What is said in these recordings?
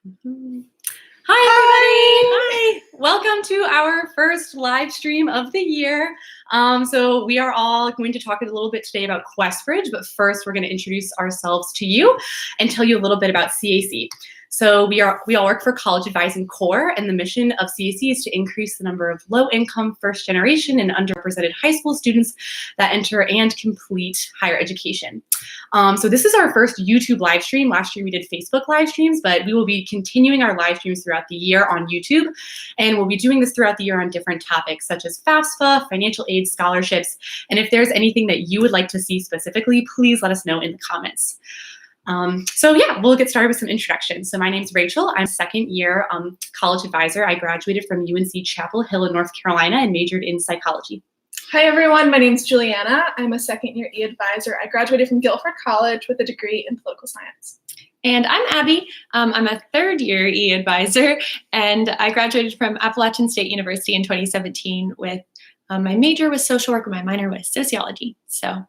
Mhm. Hi, everybody! Hi! Welcome to our first live stream of the year. So we are all going to talk a little bit today about QuestBridge, but first we're going to introduce ourselves to you and tell you a little bit about CAC. So we all work for College Advising Corps, and the mission of CAC is to increase the number of low-income, first-generation, and underrepresented high school students that enter and complete higher education. So this is our first YouTube live stream. Last year we did Facebook live streams, but we will be continuing our live streams throughout the year on YouTube, and we'll be doing this throughout the year on different topics such as FAFSA, financial aid, scholarships, and if there's anything that you would like to see specifically, please let us know in the comments. So yeah, we'll get started with some introductions. So my name's Rachel. I'm a second year college advisor. I graduated from UNC Chapel Hill in North Carolina and majored in psychology. Hi everyone, my name's Juliana. I'm a second year e-advisor. I graduated from Guilford College with a degree in political science. And I'm Abby. I'm a third year e-advisor, and I graduated from Appalachian State University in 2017 with my major was social work and my minor was sociology. So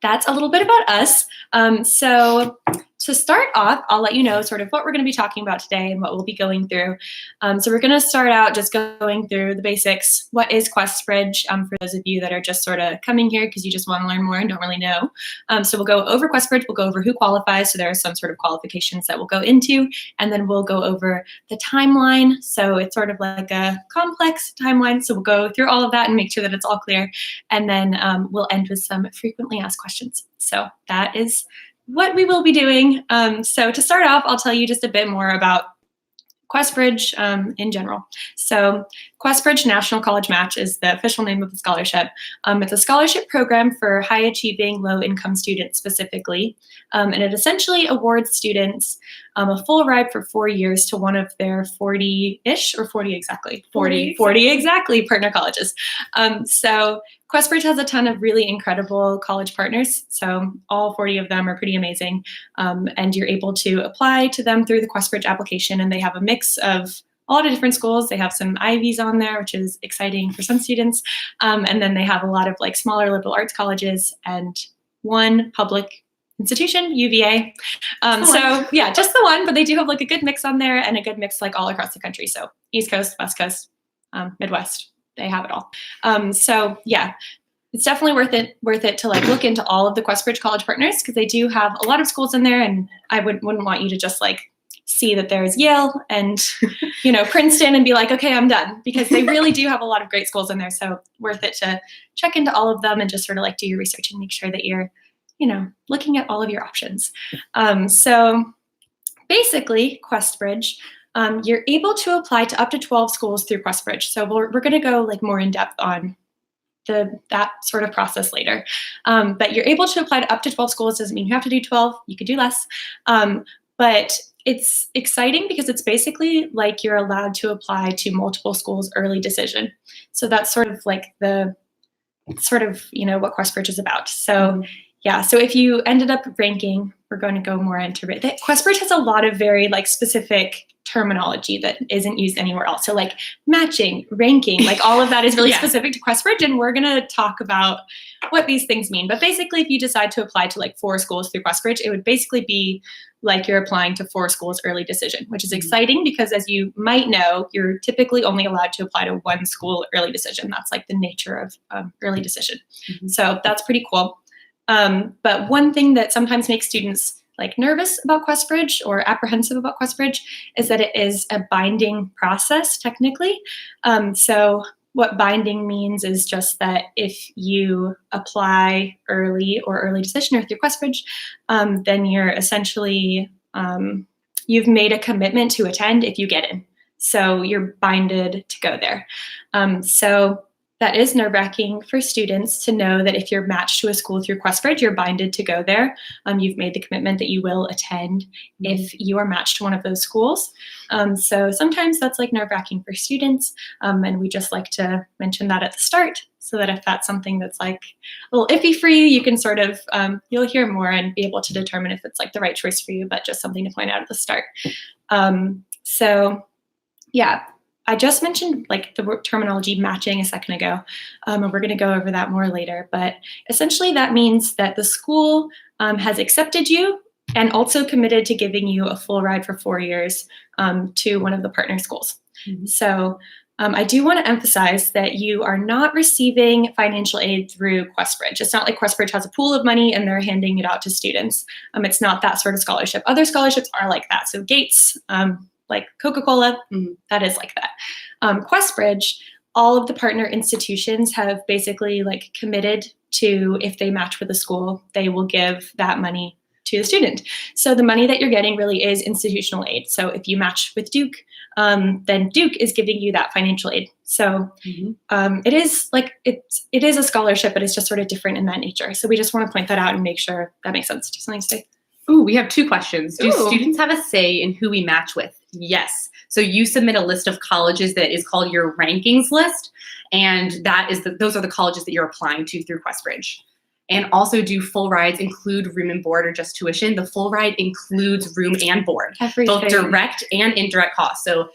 that's a little bit about us. So to start off, I'll let you know sort of what we're going to be talking about today and what we'll be going through. So we're going to start out just going through the basics. What is QuestBridge for those of you that are just sort of coming here because you just want to learn more and don't really know. So we'll go over QuestBridge, we'll go over who qualifies. So there are some sort of qualifications that we'll go into, and then we'll go over the timeline. So it's sort of like a complex timeline. So we'll go through all of that and make sure that it's all clear. And then we'll end with some frequently asked questions. So that is what we will be doing. So to start off, I'll tell you just a bit more about QuestBridge in general. So QuestBridge National College Match is the official name of the scholarship. It's a scholarship program for high achieving low income students specifically. And it essentially awards students a full ride for 4 years to one of their 40-ish or 40 exactly, 40 exactly partner colleges. So QuestBridge has a ton of really incredible college partners. So all 40 of them are pretty amazing. And you're able to apply to them through the QuestBridge application. And they have a mix of a lot of different schools. They have some Ivies on there, which is exciting for some students. And then they have a lot of like smaller liberal arts colleges and one public institution, UVA. So yeah, just the one, but they do have like a good mix on there and a good mix like all across the country. So East Coast, West Coast, Midwest. They have it all. So yeah, it's definitely worth it to like look into all of the QuestBridge college partners because they do have a lot of schools in there, and I wouldn't want you to just like see that there's Yale and Princeton and be like, okay, I'm done, because they really do have a lot of great schools in there. So worth it to check into all of them and just sort of like do your research and make sure that you're looking at all of your options. So basically, QuestBridge. You're able to apply to up to 12 schools through QuestBridge. So we're going to go like more in depth on that sort of process later. But you're able to apply to up to 12 schools. Doesn't mean you have to do 12. You could do less. But it's exciting because it's basically like you're allowed to apply to multiple schools early decision. So that's sort of like what QuestBridge is about. So yeah, so if you ended up ranking, we're going to go more into it. QuestBridge has a lot of very like specific terminology that isn't used anywhere else. So like matching, ranking, like all of that is really specific to QuestBridge, and we're going to talk about what these things mean. But basically, if you decide to apply to like 4 schools through QuestBridge, it would basically be like you're applying to 4 schools early decision, which is exciting because as you might know, you're typically only allowed to apply to 1 school early decision. That's like the nature of early decision. So that's pretty cool. But one thing that sometimes makes students like nervous about QuestBridge or apprehensive about QuestBridge is that it is a binding process technically. So what binding means is just that if you apply early or early decision or through QuestBridge, then you're essentially, you've made a commitment to attend if you get in. So you're binded to go there. So that is nerve-wracking for students to know that if you're matched to a school through QuestBridge, you're binded to go there. You've made the commitment that you will attend if you are matched to one of those schools. So sometimes that's like nerve-wracking for students, and we just like to mention that at the start so that if that's something that's like a little iffy for you, you can sort of, you'll hear more and be able to determine if it's like the right choice for you, but just something to point out at the start. So yeah. I just mentioned like the terminology matching a second ago, and we're going to go over that more later. But essentially that means that the school has accepted you and also committed to giving you a full ride for 4 years to one of the partner schools. So I do want to emphasize that you are not receiving financial aid through QuestBridge. It's not like QuestBridge has a pool of money and they're handing it out to students. It's not that sort of scholarship. Other scholarships are like that. So Gates, like Coca-Cola, that is like that. QuestBridge, all of the partner institutions have basically like committed to, if they match with a school, they will give that money to the student. So the money that you're getting really is institutional aid. So if you match with Duke, then Duke is giving you that financial aid. So it is like, it is a scholarship, but it's just sort of different in that nature. So we just want to point that out and make sure that makes sense. Do you have something to say? Ooh, we have 2 questions. Do students have a say in who we match with? Yes. So you submit a list of colleges that is called your rankings list, and that is those are the colleges that you're applying to through QuestBridge. And also, do full rides include room and board or just tuition? The full ride includes room and board, both direct and indirect costs. So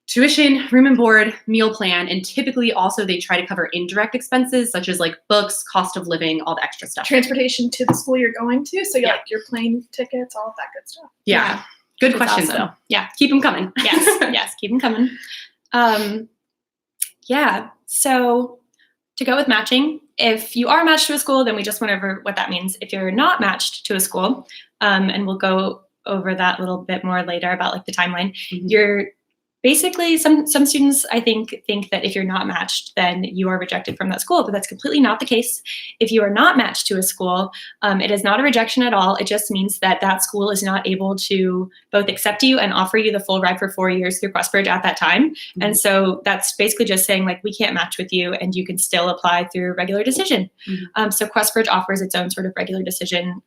tuition, room and board, meal plan, and typically also they try to cover indirect expenses such as like books, cost of living, all the extra stuff. Transportation to the school you're going to, so like your plane tickets, all of that good stuff. Yeah. Good questions though. Yeah. Keep them coming. Yes, keep them coming. So to go with matching, if you are matched to a school, then we just went over what that means. If you're not matched to a school, and we'll go over that a little bit more later about like the timeline, you're basically, some students, I think that if you're not matched, then you are rejected from that school, but that's completely not the case. If you are not matched to a school, it is not a rejection at all. It just means that that school is not able to both accept you and offer you the full ride for 4 years through QuestBridge at that time. And so that's basically just saying like, we can't match with you and you can still apply through regular decision. So QuestBridge offers its own sort of regular decision,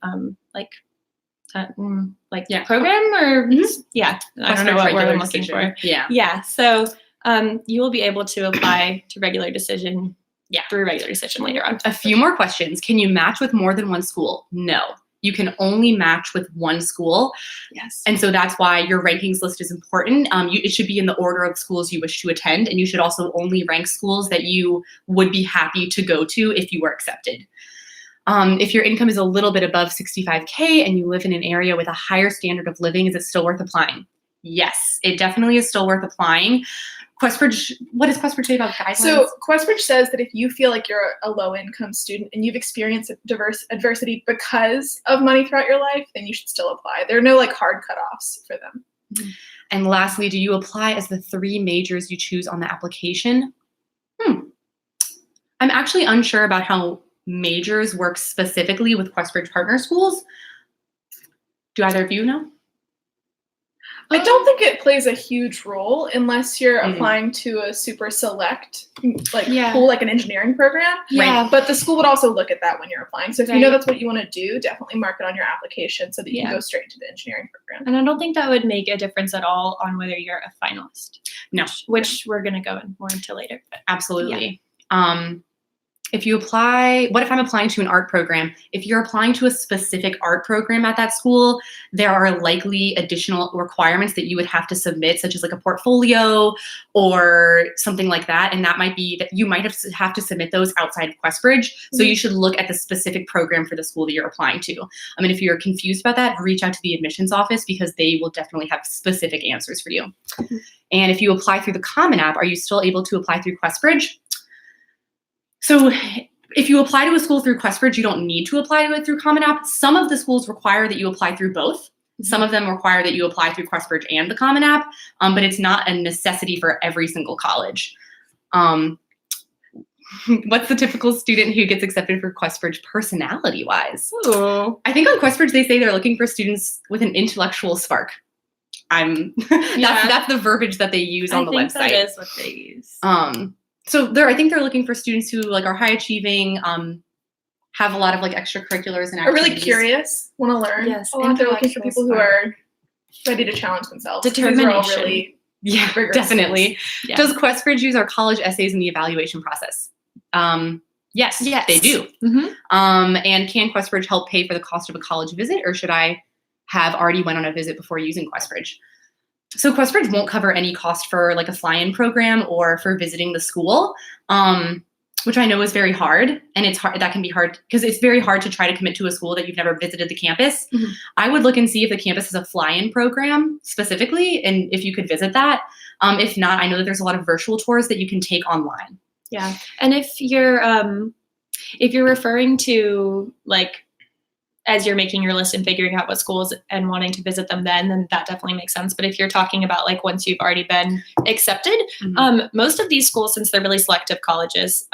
program or I don't know what word I'm looking for. So you will be able to apply to regular decision through regular decision later on. A few more questions. Can you match with more than one school? No. You can only match with one school. Yes. And so that's why your rankings list is important. It should be in the order of schools you wish to attend, and you should also only rank schools that you would be happy to go to if you were accepted. If your income is a little bit above $65K and you live in an area with a higher standard of living, is it still worth applying? Yes, it definitely is still worth applying. QuestBridge, what does QuestBridge say about guidelines? So QuestBridge says that if you feel like you're a low-income student and you've experienced adversity because of money throughout your life, then you should still apply. There are no like hard cutoffs for them. And lastly, do you apply as the 3 majors you choose on the application? I'm actually unsure about how majors work specifically with QuestBridge partner schools. Do either of you know? I don't think it plays a huge role unless you're applying to a super select pool, like an engineering program. Yeah. But the school would also look at that when you're applying. So if you know that's what you want to do, definitely mark it on your application so that you can go straight into the engineering program. And I don't think that would make a difference at all on whether you're a finalist. No. Which we're going to go more into later. But absolutely. If you apply, what if I'm applying to an art program? If you're applying to a specific art program at that school, there are likely additional requirements that you would have to submit, such as like a portfolio or something like that. And that might be that you might have to submit those outside of QuestBridge. So you should look at the specific program for the school that you're applying to. I mean, if you're confused about that, reach out to the admissions office because they will definitely have specific answers for you. And if you apply through the Common App, are you still able to apply through QuestBridge? So if you apply to a school through QuestBridge, you don't need to apply to it through Common App. Some of the schools require that you apply through both. Some of them require that you apply through QuestBridge and the Common App, but it's not a necessity for every single college. What's the typical student who gets accepted for QuestBridge personality-wise? I think on QuestBridge, they say they're looking for students with an intellectual spark. That's the verbiage that they use on the website. That is what they use. So I think they're looking for students who like are high achieving, have a lot of like extracurriculars and activities. Are really curious, want to learn. Yes, a lot. They're looking for people who are ready to challenge themselves. Determination. These are all really definitely. Yeah. Does QuestBridge use our college essays in the evaluation process? Yes, they do. And can QuestBridge help pay for the cost of a college visit, or should I have already went on a visit before using QuestBridge? So QuestBridge won't cover any cost for like a fly-in program or for visiting the school. which I know is very hard, and it's hard. That can be hard because it's very hard to try to commit to a school that you've never visited the campus. Mhm. I would look and see if the campus has a fly-in program specifically, and if you could visit that. If not, I know that there's a lot of virtual tours that you can take online. Yeah. And if you're referring to like, as you're making your list and figuring out what schools and wanting to visit them then that definitely makes sense. But if you're talking about like once you've already been accepted, most of these schools, since they're really selective colleges,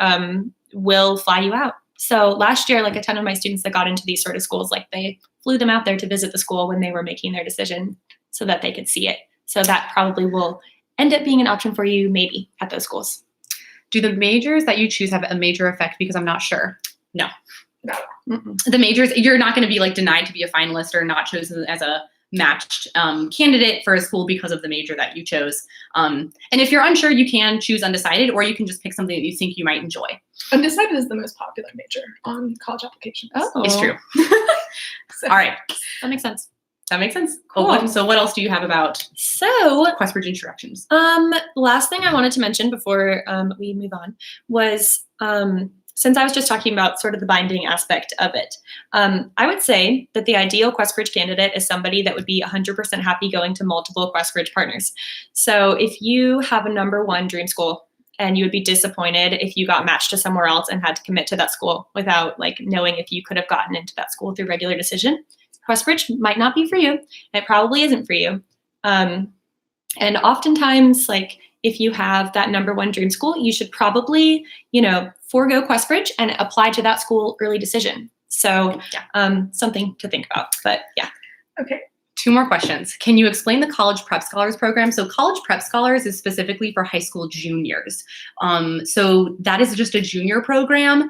will fly you out. So last year, like a ton of my students that got into these sort of schools, like they flew them out there to visit the school when they were making their decision so that they could see it. So that probably will end up being an option for you maybe at those schools. Do the majors that you choose have a major effect? Because I'm not sure. No. No. The majors, you're not going to be like denied to be a finalist or not chosen as a matched candidate for a school because of the major that you chose. And if you're unsure, you can choose undecided, or you can just pick something that you think you might enjoy. Undecided is the most popular major on college applications. Oh, It's true. So, All right. that makes sense. That makes sense. Cool. So what else do you have about So QuestBridge introductions? last thing I wanted to mention before we move on was since I was just talking about sort of the binding aspect of it, I would say that the ideal QuestBridge candidate is somebody that would be 100% happy going to multiple QuestBridge partners. So if you have a number one dream school and you would be disappointed if you got matched to somewhere else and had to commit to that school without like knowing if you could have gotten into that school through regular decision, QuestBridge might not be for you. It probably isn't for you. And oftentimes, like if you have that number one dream school, you should probably, forego QuestBridge and apply to that school early decision. So something to think about, but yeah. Okay. 2 more questions. Can you explain the College Prep Scholars program? So College Prep Scholars is specifically for high school juniors. So that is just a junior program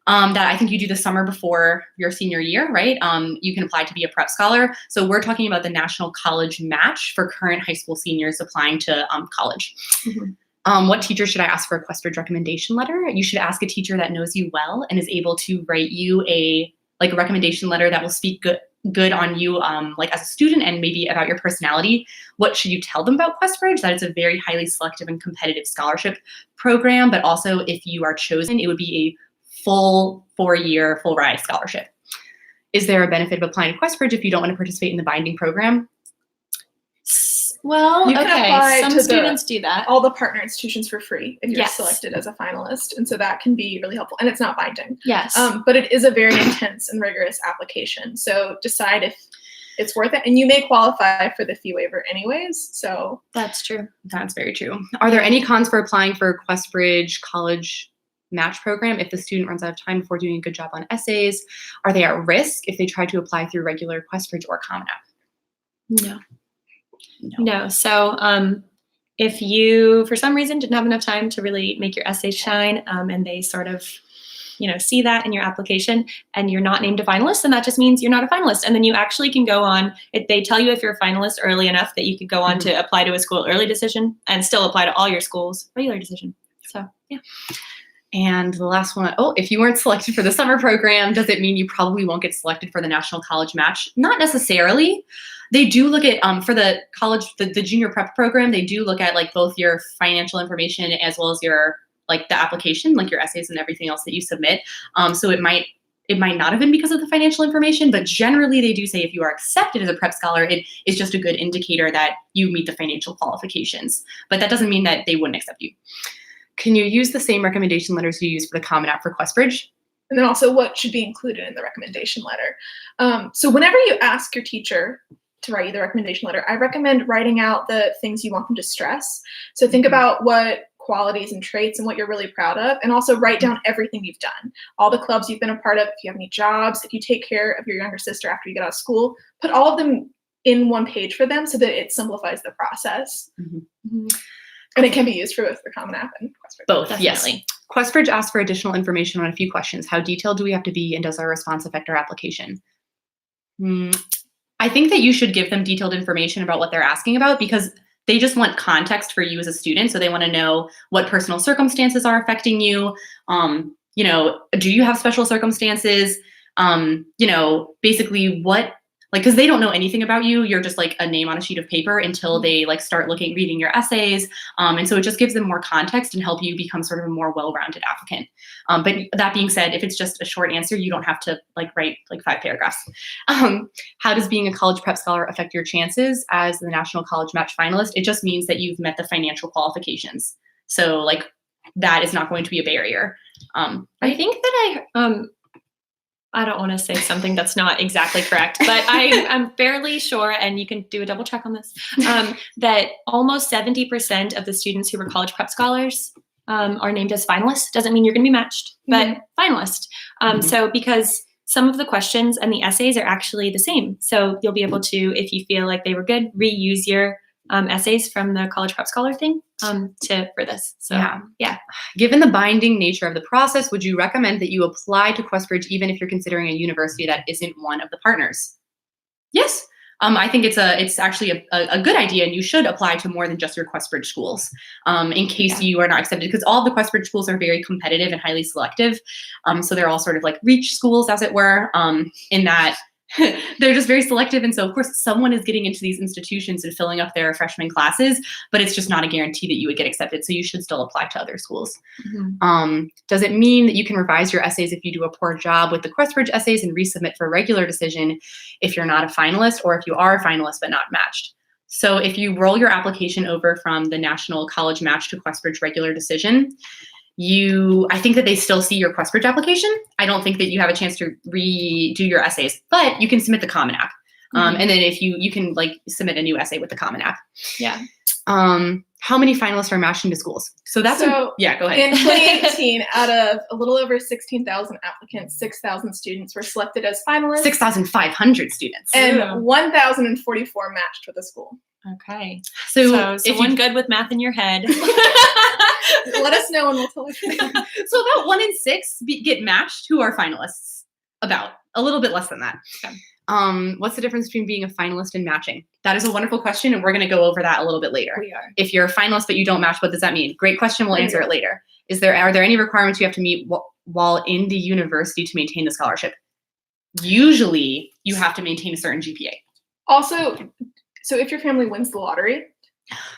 that I think you do the summer before your senior year, right? You can apply to be a prep scholar. So we're talking about the National College Match for current high school seniors applying to college. Mhm. What teacher should I ask for a QuestBridge recommendation letter? You should ask a teacher that knows you well and is able to write you a recommendation letter that will speak good on you as a student and maybe about your personality. What should you tell them about QuestBridge? That it's a very highly selective and competitive scholarship program, but also if you are chosen, it would be a full 4-year, full ride scholarship. Is there a benefit of applying to QuestBridge if you don't want to participate in the binding program? Well, You can apply okay, some to students do that. all the partner institutions for free if you're Yes. selected as a finalist. And so that can be really helpful. And it's not binding. Yes. But it is a very intense and rigorous application. So decide if it's worth it. And you may qualify for the fee waiver anyways. So That's true. That's very true. Are there any cons for applying for a QuestBridge college match program if the student runs out of time before doing a good job on essays? Are they at risk if they try to apply through regular QuestBridge or Common App? No. So if you, for some reason, didn't have enough time to really make your essay shine and they sort of, see that in your application and you're not named a finalist, then that just means you're not a finalist. And then you actually can go on, they tell you if you're a finalist early enough that you could go on to apply to a school early decision and still apply to all your schools regular decision. So, yeah. And the last one, if you weren't selected for the summer program, does it mean you probably won't get selected for the National College Match? Not necessarily. They do look at, for the college, the junior prep program, they do look at both your financial information as well as your, the application, your essays and everything else that you submit. So it might not have been because of the financial information, but generally they do say if you are accepted as a prep scholar, it is just a good indicator that you meet the financial qualifications. But that doesn't mean that they wouldn't accept you. Can you use the same recommendation letters you use for the Common App for QuestBridge? And then also what should be included in the recommendation letter. So whenever you ask your teacher to write you the recommendation letter, I recommend writing out the things you want them to stress. So think about what qualities and traits and what you're really proud of, and also write down everything you've done, all the clubs you've been a part of, if you have any jobs, if you take care of your younger sister after you get out of school, put all of them in one page for them so that it simplifies the process. And it can be used for both the Common App and QuestBridge. Both, Definitely. yes. QuestBridge asks for additional information on a few questions. How detailed do we have to be, and does our response affect our application? I think that you should give them detailed information about what they're asking about because they just want context for you as a student. So they want to know what personal circumstances are affecting you. Do you have special circumstances? Basically what like, because they don't know anything about you. You're just like a name on a sheet of paper until they like start reading your essays. And so it just gives them more context and help you become sort of a more well-rounded applicant. But that being said, if it's just a short answer, you don't have to like write like 5 paragraphs. How does being a college prep scholar affect your chances as the National College Match finalist? It just means that you've met the financial qualifications. So like that is not going to be a barrier. I think that I don't want to say something that's not exactly correct, but I'm fairly sure, and you can do a double check on this, that almost 70% of the students who were college prep scholars are named as finalists. Doesn't mean you're going to be matched, but finalist. So because some of the questions and the essays are actually the same. So you'll be able to, if you feel like they were good, reuse your essays from the college prep scholar thing for this. So yeah. Given the binding nature of the process, would you recommend that you apply to QuestBridge even if you're considering a university that isn't one of the partners? Yes. I think it's actually a good idea, and you should apply to more than just your QuestBridge schools in case you are not accepted, because all the QuestBridge schools are very competitive and highly selective. So they're all sort of like reach schools, as it were, in that they're just very selective. And so, of course, someone is getting into these institutions and filling up their freshman classes, but it's just not a guarantee that you would get accepted. So you should still apply to other schools. Does it mean that you can revise your essays if you do a poor job with the QuestBridge essays and resubmit for a regular decision if you're not a finalist, or if you are a finalist but not matched? So if you roll your application over from the National College Match to QuestBridge regular decision, I think that they still see your QuestBridge application. I don't think that you have a chance to redo your essays, but you can submit the Common App. And then if you can like submit a new essay with the Common App. Yeah. How many finalists are matched into schools? So go ahead. In 2018, out of a little over 16,000 applicants, 6,000 students were selected as finalists. 6,500 students. And 1,044 matched with a school. Okay. So someone good with math in your head. Let us know and we'll tell you. So about 1 in 6 get matched who are finalists. About a little bit less than that. Okay. What's the difference between being a finalist and matching? That is a wonderful question, and we're going to go over that a little bit later. We are. If you're a finalist but you don't match, what does that mean? Great question. We'll answer it later. Are there any requirements you have to meet while in the university to maintain the scholarship? Usually, you have to maintain a certain GPA. Also, so if your family wins the lottery,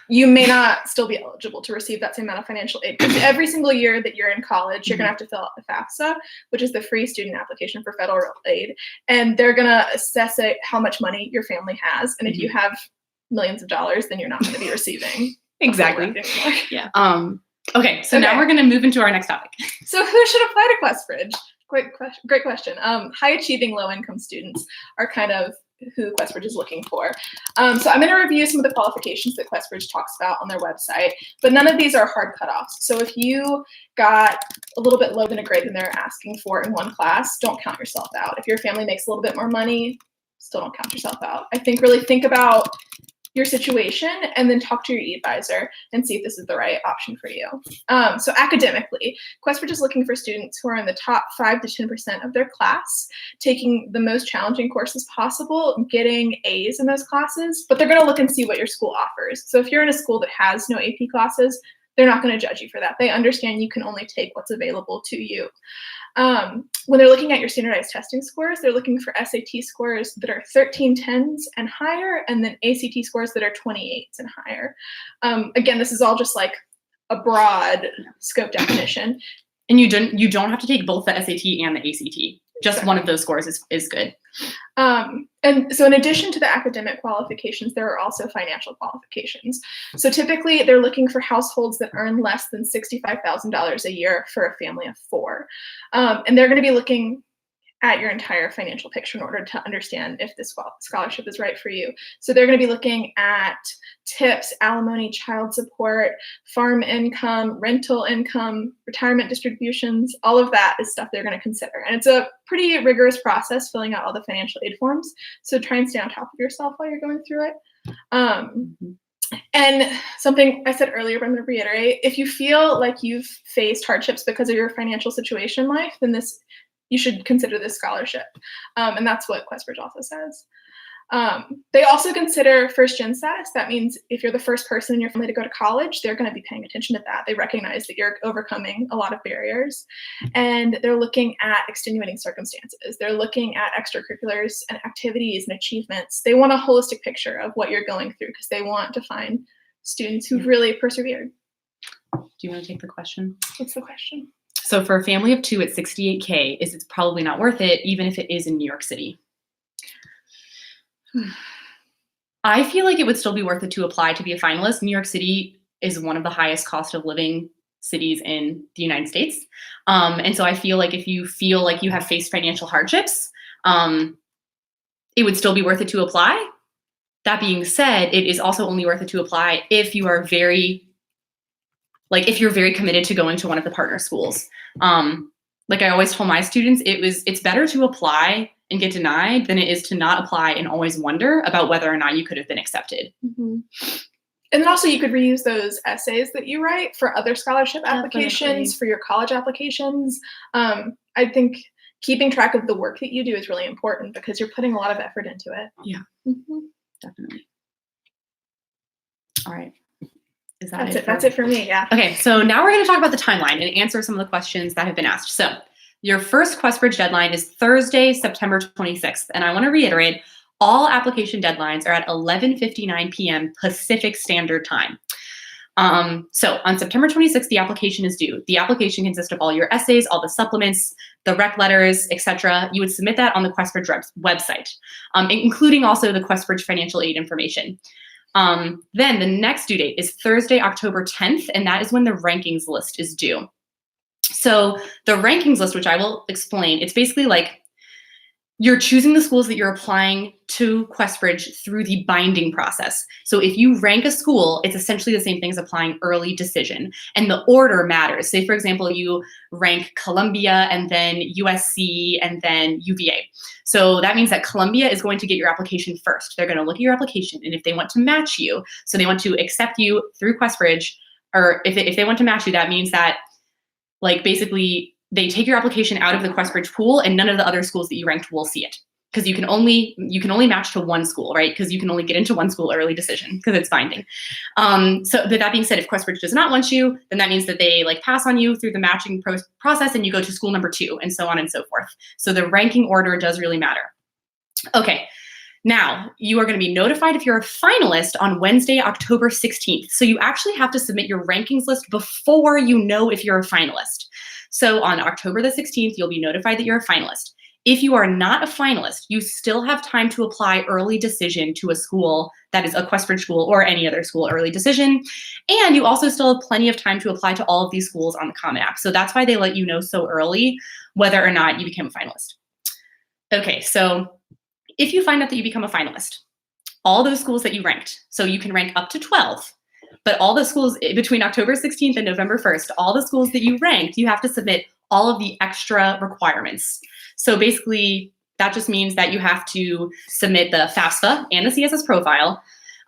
you may not still be eligible to receive that same amount of financial aid. Because every single year that you're in college, you're going to have to fill out the Fafsa, which is the free student application for federal aid. And they're going to assess how much money your family has. And if you have millions of dollars, then you're not going to be receiving. Exactly. Yeah. Okay, so now we're going to move into our next topic. So who should apply to QuestBridge? Great question. High achieving low income students are kind of who QuestBridge is looking for. So I'm going to review some of the qualifications that QuestBridge talks about on their website, but none of these are hard cutoffs. So if you got a little bit lower than a grade than they're asking for in one class, don't count yourself out. If your family makes a little bit more money, still don't count yourself out. I think really think about your situation and then talk to your e-advisor and see if this is the right option for you. So academically, QuestBridge is looking for students who are in the top 5 to 10% of their class, taking the most challenging courses possible, getting A's in those classes, but they're going to look and see what your school offers. So if you're in a school that has no AP classes, they're not going to judge you for that. They understand you can only take what's available to you. When they're looking at your standardized testing scores, they're looking for SAT scores that are 1310s and higher, and then ACT scores that are 28s and higher. Again, this is all just like a broad scope definition. And you don't have to take both the SAT and the ACT. Just one of those scores is good. And so in addition to the academic qualifications, there are also financial qualifications. So typically they're looking for households that earn less than $65,000 a year for a family of 4. And they're going to be looking at your entire financial picture in order to understand if this scholarship is right for you. So they're going to be looking at tips, alimony, child support, farm income, rental income, retirement distributions. All of that is stuff they're going to consider. And it's a pretty rigorous process filling out all the financial aid forms. So try and stay on top of yourself while you're going through it. And something I said earlier, but I'm going to reiterate, if you feel like you've faced hardships because of your financial situation in life, then you should consider this scholarship. And that's what QuestBridge also says. They also consider first-gen status. That means if you're the first person in your family to go to college, they're going to be paying attention to that. They recognize that you're overcoming a lot of barriers, and they're looking at extenuating circumstances. They're looking at extracurriculars and activities and achievements. They want a holistic picture of what you're going through because they want to find students who've really persevered. Do you want to take the question? What's the question? So for a family of 2 at $68K, it's probably not worth it, even if it is in New York City? I feel like it would still be worth it to apply to be a finalist. New York City is one of the highest cost of living cities in the United States. And so I feel like if you feel like you have faced financial hardships, it would still be worth it to apply. That being said, it is also only worth it to apply if you are if you're very committed to going to one of the partner schools. Like I always tell my students, it's better to apply and get denied than it is to not apply and always wonder about whether or not you could have been accepted. Mm-hmm. And then also you could reuse those essays that you write for other scholarship applications, for your college applications. I think keeping track of the work that you do is really important because you're putting a lot of effort into it. Yeah, definitely. All right. Is that it? That's it for me, yeah. Okay, so now we're going to talk about the timeline and answer some of the questions that have been asked. So your first QuestBridge deadline is Thursday, September 26th. And I want to reiterate, all application deadlines are at 11:59 p.m. Pacific Standard Time. So on September 26th, the application is due. The application consists of all your essays, all the supplements, the rec letters, etc. You would submit that on the QuestBridge website, including also the QuestBridge financial aid information. Then the next due date is Thursday, October 10th, and that is when the rankings list is due. So the rankings list, which I will explain, it's basically like you're choosing the schools that you're applying to QuestBridge through the binding process. So if you rank a school, it's essentially the same thing as applying early decision. And the order matters. Say, for example, you rank Columbia and then USC and then UVA. So that means that Columbia is going to get your application first. They're going to look at your application. And if they want to match you, so they want to accept you through QuestBridge, or if they want to match you, that means that basically they take your application out of the QuestBridge pool and none of the other schools that you ranked will see it. Because you can only match to one school, right? Because you can only get into one school early decision because it's binding. So but that being said, if QuestBridge does not want you, then that means that they pass on you through the matching process and you go to school number 2 and so on and so forth. So the ranking order does really matter. Okay, now you are going to be notified if you're a finalist on Wednesday, October 16th. So you actually have to submit your rankings list before you know if you're a finalist. So on October the 16th, you'll be notified that you're a finalist. If you are not a finalist, you still have time to apply early decision to a school that is a QuestBridge school or any other school early decision. And you also still have plenty of time to apply to all of these schools on the Common App. So that's why they let you know so early whether or not you became a finalist. Okay, so if you find out that you become a finalist, all those schools that you ranked, so you can rank up to 12, but all the schools between October 16th and November 1st, all the schools that you ranked, you have to submit all of the extra requirements. So basically, that just means that you have to submit the Fafsa and the CSS profile,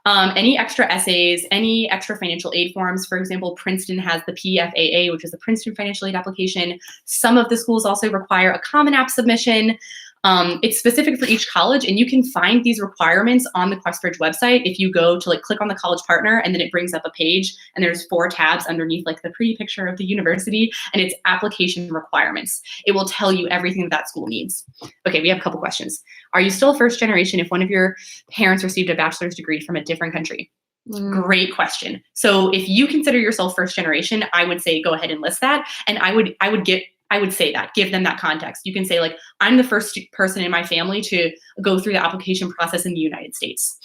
any extra essays, any extra financial aid forms. For example, Princeton has the PFAA, which is the Princeton financial aid application. Some of the schools also require a Common App submission. It's specific for each college, and you can find these requirements on the QuestBridge website. If you go to click on the college partner, and then it brings up a page, and there's 4 tabs underneath the pretty picture of the university, and it's application requirements. It will tell you everything that school needs. Okay, we have a couple questions. Are you still first generation if one of your parents received a bachelor's degree from a different country? Great question. So if you consider yourself first generation, I would say go ahead and list that, and I would say that, give them that context. You can say I'm the first person in my family to go through the application process in the United States.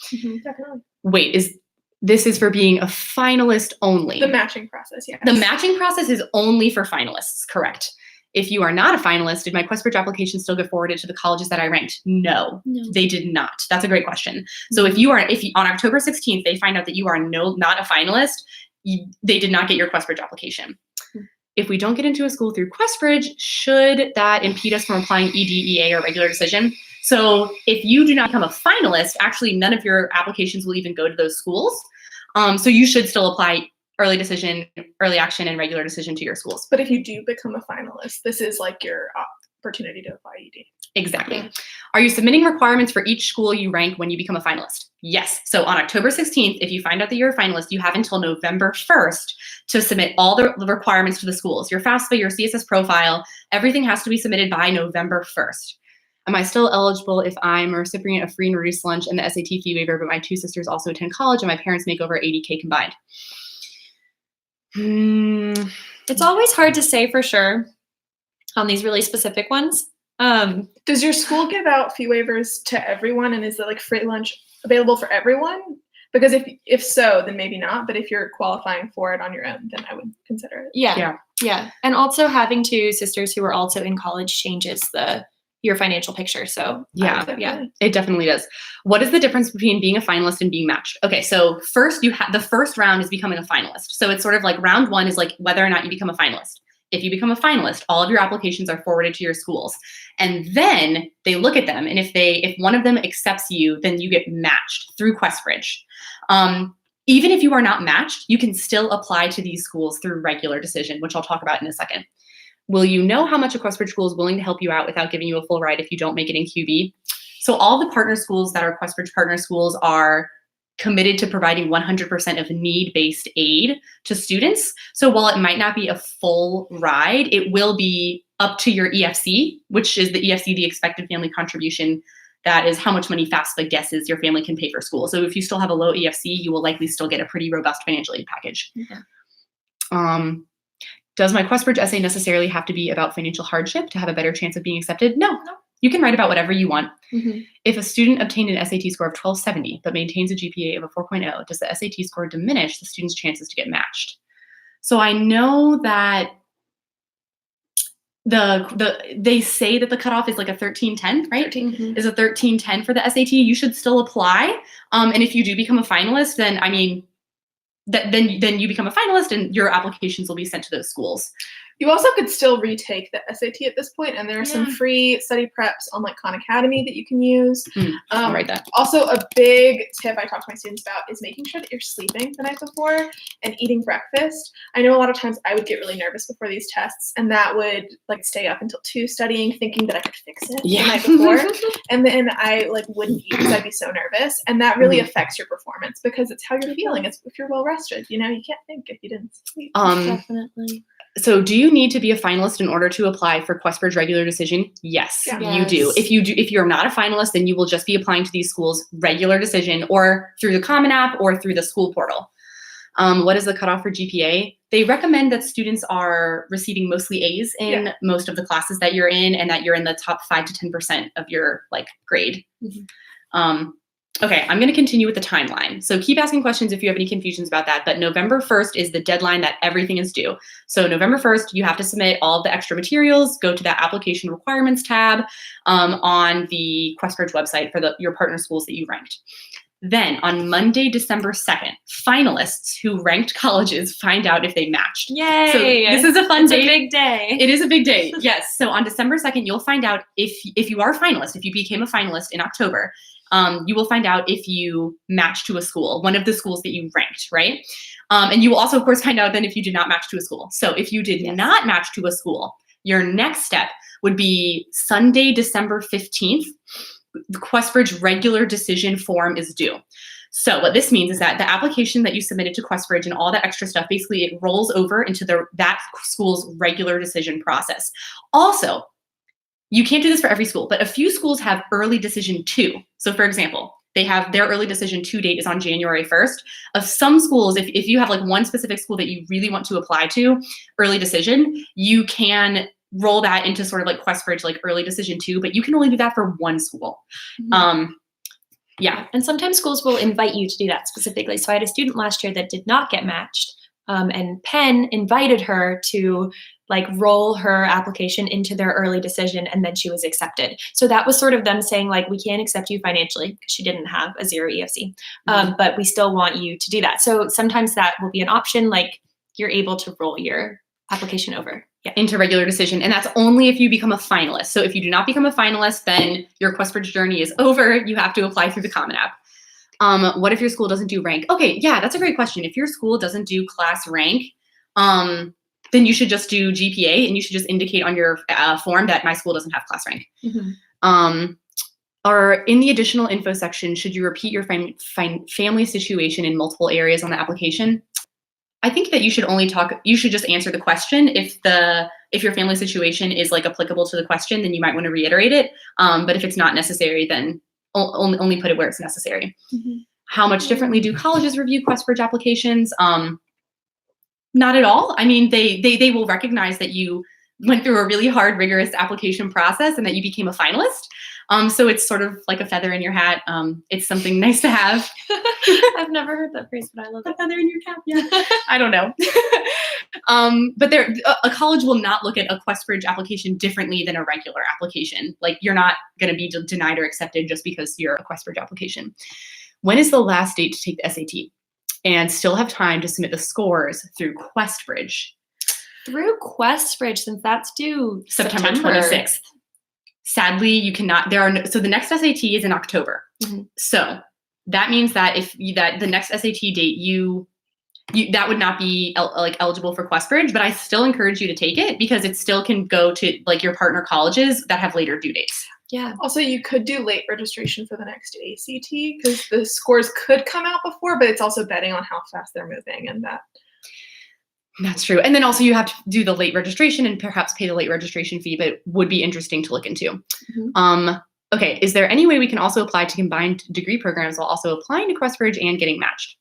Definitely. Wait, this is for being a finalist only? The matching process, yes. The matching process is only for finalists, correct. If you are not a finalist, did my QuestBridge application still get forwarded to the colleges that I ranked? No, they did not. That's a great question. So if on October 16th, they find out that you are not a finalist, they did not get your QuestBridge application. If we don't get into a school through QuestBridge, should that impede us from applying EDEA or regular decision? So if you do not become a finalist, actually none of your applications will even go to those schools. So you should still apply early decision, early action, and regular decision to your schools. But if you do become a finalist, this is your opportunity to apply ED. Exactly. Yeah. Are you submitting requirements for each school you rank when you become a finalist? Yes. So on October 16th, if you find out that you're a finalist, you have until November 1st to submit all the requirements to the schools. Your FAFSA, your CSS profile, everything has to be submitted by November 1st. Am I still eligible if I'm a recipient of free and reduced lunch and the SAT fee waiver, but my 2 sisters also attend college and my parents make over $80K combined? It's always hard to say for sure on these really specific ones. Does your school give out fee waivers to everyone, and is it like free lunch available for everyone? Because if so, then maybe not. But if you're qualifying for it on your own, then I would consider it. Yeah. And also having 2 sisters who are also in college changes your financial picture. So yeah, Definitely. it definitely does. What is the difference between being a finalist and being matched? Okay, so first the first round is becoming a finalist. So it's sort of like round 1 is like whether or not you become a finalist. If you become a finalist, all of your applications are forwarded to your schools. And then they look at them. And if one of them accepts you, then you get matched through QuestBridge. Even if you are not matched, you can still apply to these schools through regular decision, which I'll talk about in a second. Will you know how much a QuestBridge school is willing to help you out without giving you a full ride if you don't make it in QB? So all the partner schools that are QuestBridge partner schools are committed to providing 100% of need-based aid to students. So while it might not be a full ride, it will be up to your EFC, which is the EFC, the expected family contribution. That is how much money FAFSA guesses your family can pay for school. So if you still have a low EFC, you will likely still get a pretty robust financial aid package. Yeah. Does my QuestBridge essay necessarily have to be about financial hardship to have a better chance of being accepted? No. You can write about whatever you want. Mm-hmm. If a student obtained an SAT score of 1270 but maintains a GPA of a 4.0, does the SAT score diminish the student's chances to get matched? So I know that they say that the cutoff is like a 1310, right? 13. Is a 1310 for the SAT. You should still apply. And if you do become a finalist, then I mean, then you become a finalist and your applications will be sent to those schools. You also could still retake the SAT at this point, and there are some free study preps on like Khan Academy that you can use. I'll write that. Also, a big tip I talk to my students about is making sure that you're sleeping the night before and eating breakfast. I know a lot of times I would get really nervous before these tests, and that would like stay up until 2 studying, thinking that I could fix it the night before, and then I like wouldn't eat because I'd be so nervous, and that really affects your performance because it's how you're feeling. It's if you're well rested, you know, you can't think if you didn't sleep. Definitely. So do you need to be a finalist in order to apply for QuestBridge regular decision? Yes, you do. If you're not a finalist, then you will just be applying to these schools regular decision or through the Common App or through the school portal. What is the cutoff for GPA? They recommend that students are receiving mostly A's in most of the classes that you're in and that you're in the top 5 to 10% of your like grade. Okay, I'm going to continue with the timeline. So keep asking questions if you have any confusions about that. But November 1st is the deadline that everything is due. So November 1st, you have to submit all of the extra materials. Go to that application requirements tab on the QuestBridge website for your partner schools that you ranked. Then on Monday, December 2nd, finalists who ranked colleges find out if they matched. Yay! So this is a fun day. It's a big day. It is a big day, yes. So on December 2nd, you'll find out if you are a finalist, if you became a finalist in October, you will find out if you match to a school, one of the schools that you ranked, right? And you will also, of course, find out then if you did not match to a school. So if you did not match to a school, your next step would be Sunday, December 15th. The QuestBridge regular decision form is due. So what this means is that the application that you submitted to QuestBridge and all that extra stuff, basically it rolls over into that school's regular decision process. Also, you can't do this for every school, but a few schools have early decision 2. So for example, they have their early decision 2 date is on January 1st. Of some schools, if you have like one specific school that you really want to apply to early decision, you can roll that into sort of like QuestBridge, like early decision 2, but you can only do that for one school. And sometimes schools will invite you to do that specifically. So I had a student last year that did not get matched, and Penn invited her to like roll her application into their early decision, and then she was accepted. So that was sort of them saying like, we can't accept you financially because she didn't have a 0 EFC, but we still want you to do that. So sometimes that will be an option, like you're able to roll your application over into regular decision. And that's only if you become a finalist. So if you do not become a finalist, then your QuestBridge journey is over. You have to apply through the Common App. What if your school doesn't do rank? Okay, yeah, that's a great question. If your school doesn't do class rank, then you should just do GPA and you should just indicate on your form that my school doesn't have class rank. Or in the additional info section, should you repeat your family situation in multiple areas on the application? I think that you should just answer the question. If your family situation is like applicable to the question, then you might want to reiterate it. But if it's not necessary, then only put it where it's necessary. Mhm. How much differently do colleges review QuestBridge applications? Not at all. I mean, they will recognize that you went through a really hard, rigorous application process and that you became a finalist. So it's sort of like a feather in your hat. It's something nice to have. I've never heard that phrase, but I love A it. feather in your cap, yeah. I don't know. But a college will not look at a QuestBridge application differently than a regular application. Like, you're not going to be denied or accepted just because you're a QuestBridge application. When is the last date to take the SAT? And still have time to submit the scores through QuestBridge. Through QuestBridge, since that's due September 26th. Sadly, you cannot. So the next SAT is in October. Mhm. So that means that the next SAT date that would not be eligible for QuestBridge, but I still encourage you to take it because it still can go to like your partner colleges that have later due dates. Yeah. Also, you could do late registration for the next ACT because the scores could come out before, but it's also betting on how fast they're moving and that. That's true. And then also you have to do the late registration and perhaps pay the late registration fee, but it would be interesting to look into. Mm-hmm. Okay, is there any way we can also apply to combined degree programs while also applying to QuestBridge and getting matched?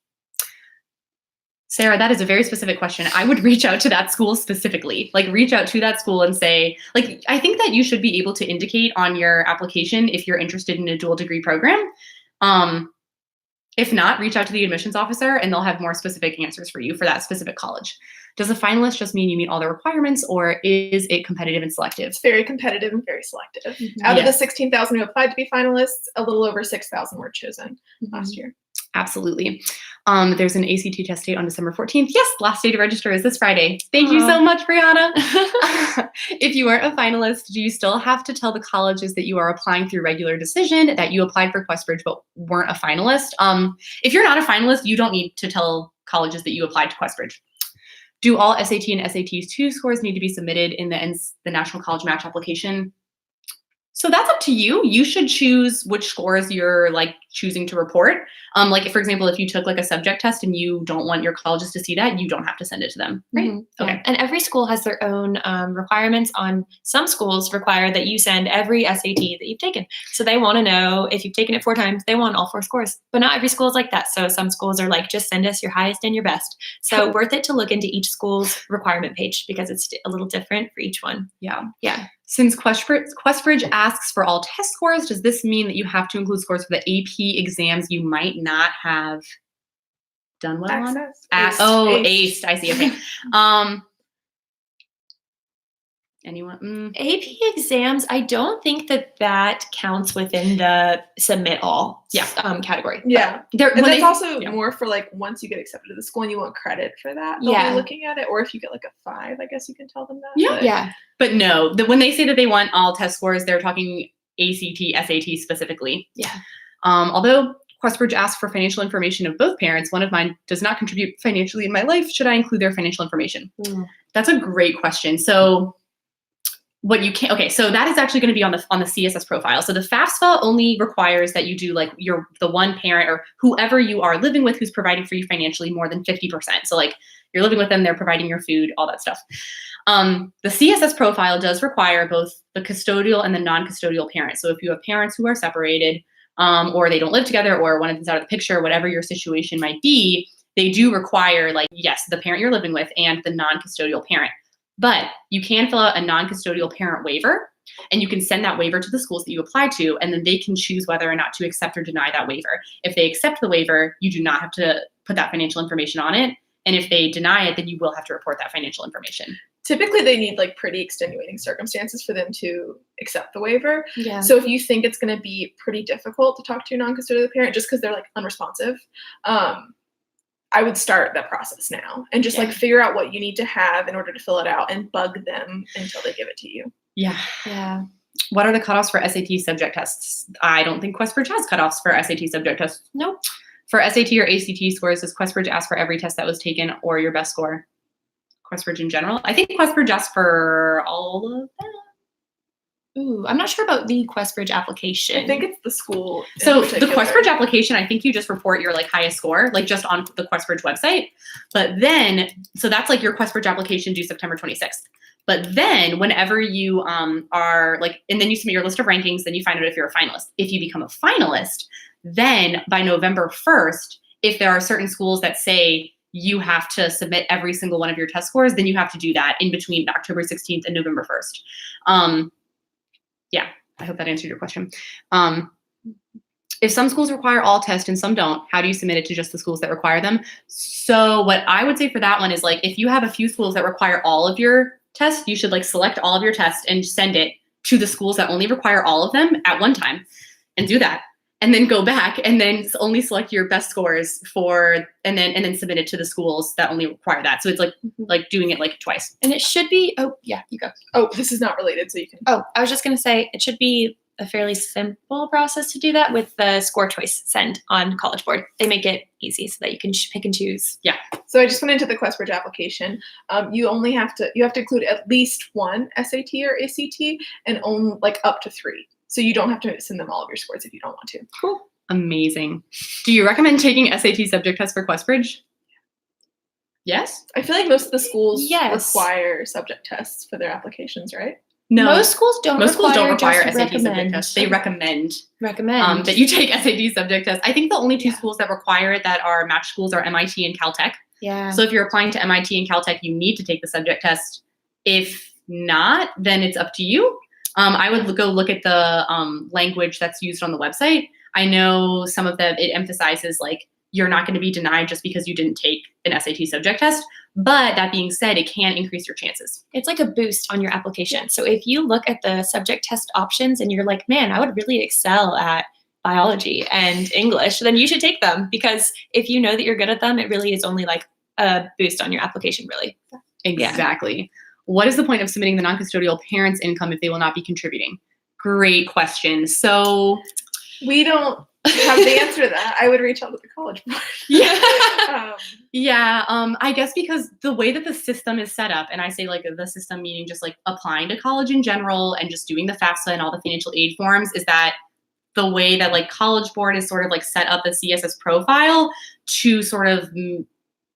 Sarah, that is a very specific question. I would reach out to that school specifically, like reach out to that school and say, like, I think that you should be able to indicate on your application if you're interested in a dual degree program. If not, reach out to the admissions officer and they'll have more specific answers for you for that specific college. Does a finalist just mean you meet all the requirements, or is it competitive and selective? It's very competitive and very selective. Mhm. Out of the 16,000 who applied to be finalists, a little over 6,000 were chosen last year. Absolutely. There's an ACT test date on December 14th. Yes, last day to register is this Friday. Thank you so much, Brianna. If you are a finalist, do you still have to tell the colleges that you are applying through regular decision, that you applied for QuestBridge but weren't a finalist? If you're not a finalist, you don't need to tell colleges that you applied to QuestBridge. Do all SAT and SAT2 scores need to be submitted in the National College Match application? So that's up to you. You should choose which scores you're like choosing to report. Like, for example, if you took like a subject test and you don't want your colleges to see that, you don't have to send it to them, right? Mm-hmm. Okay. Yeah. And every school has their own requirements. On some schools require that you send every SAT that you've taken. So they want to know if you've taken it 4 times, they want all 4 scores. But not every school is like that. So some schools are like, just send us your highest and your best. So worth it to look into each school's requirement page because it's a little different for each one. Yeah. Yeah. Since QuestBridge asks for all test scores, does this mean that you have to include scores for the AP exams you might not have done well on? Aced. I see. Okay. Anyone? AP exams, I don't think that counts within the submit all category. Yeah. And that's also more for like once you get accepted to the school and you want credit for that. They'll be looking at it. Or if you get like a 5, I guess you can tell them that. Yeah. But no, when they say that they want all test scores, they're talking ACT, SAT specifically. Yeah. Although QuestBridge asks for financial information of both parents, one of mine does not contribute financially in my life. Should I include their financial information? That's a great question. So so that is actually going to be on the CSS profile. So the FAFSA only requires that you do like the one parent or whoever you are living with who's providing for you financially more than 50%. So like you're living with them, they're providing your food, all that stuff. The CSS profile does require both the custodial and the non-custodial parents. So if you have parents who are separated or they don't live together or one of them's out of the picture, whatever your situation might be, they do require like, yes, the parent you're living with and the non-custodial parent. But you can fill out a non-custodial parent waiver, and you can send that waiver to the schools that you apply to, and then they can choose whether or not to accept or deny that waiver. If they accept the waiver, you do not have to put that financial information on it. And if they deny it, then you will have to report that financial information. Typically, they need like pretty extenuating circumstances for them to accept the waiver. Yeah. So if you think it's going to be pretty difficult to talk to your non-custodial parent just because they're like unresponsive, I would start that process now and just like figure out what you need to have in order to fill it out and bug them until they give it to you. Yeah. Yeah. What are the cutoffs for SAT subject tests? I don't think QuestBridge has cutoffs for SAT subject tests. Nope. For SAT or ACT scores, does QuestBridge ask for every test that was taken or your best score? QuestBridge in general? I think QuestBridge asks for all of them. Ooh, I'm not sure about the QuestBridge application. I think it's the school. in So the particular. QuestBridge application, I think you just report your like highest score, like just on the QuestBridge website. But then, so that's like your QuestBridge application due September 26th. But then whenever you are like, and then you submit your list of rankings, then you find out if you're a finalist. If you become a finalist, then by November 1st, if there are certain schools that say you have to submit every single one of your test scores, then you have to do that in between October 16th and November 1st. Yeah, I hope that answered your question. If some schools require all tests and some don't, how do you submit it to just the schools that require them? So what I would say for that one is like, if you have a few schools that require all of your tests, you should like select all of your tests and send it to the schools that only require all of them at one time and do that. And then go back and then only select your best scores for, and then submit it to the schools that only require that. So it's like doing it like twice. And it should be, oh yeah, you go. Oh, this is not related, so you can. Oh, I was just gonna say, it should be a fairly simple process to do that with the score choice send on College Board. They make it easy so that you can pick and choose. Yeah. So I just went into the QuestBridge application. You have to include at least one SAT or ACT and own like up to 3. So you don't have to send them all of your scores if you don't want to. Cool. Amazing. Do you recommend taking SAT subject tests for QuestBridge? Yes? I feel like most of the schools Yes. require subject tests for their applications, right? No. Most schools don't Most schools don't require just SAT subject recommend. tests. They recommend Recommend. that you take SAT subject tests. I think the only 2 Yeah. schools that require it that are match schools are MIT and Caltech. Yeah. So if you're applying to MIT and Caltech, you need to take the subject test. If not, then it's up to you. I would go look at the language that's used on the website. I know some of them, it emphasizes like you're not going to be denied just because you didn't take an SAT subject test. But that being said, it can increase your chances. It's like a boost on your application. So if you look at the subject test options and you're like, man, I would really excel at biology and English, then you should take them, because if you know that you're good at them, it really is only like a boost on your application, really. Exactly. What is the point of submitting the non-custodial parents' income if they will not be contributing? Great question. So We don't have the answer to that. I would reach out to the College Board. I guess because the way that the system is set up, and I say like the system meaning just like applying to college in general and just doing the Fafsa and all the financial aid forms, is that the way that like College Board is sort of like set up the CSS profile to sort of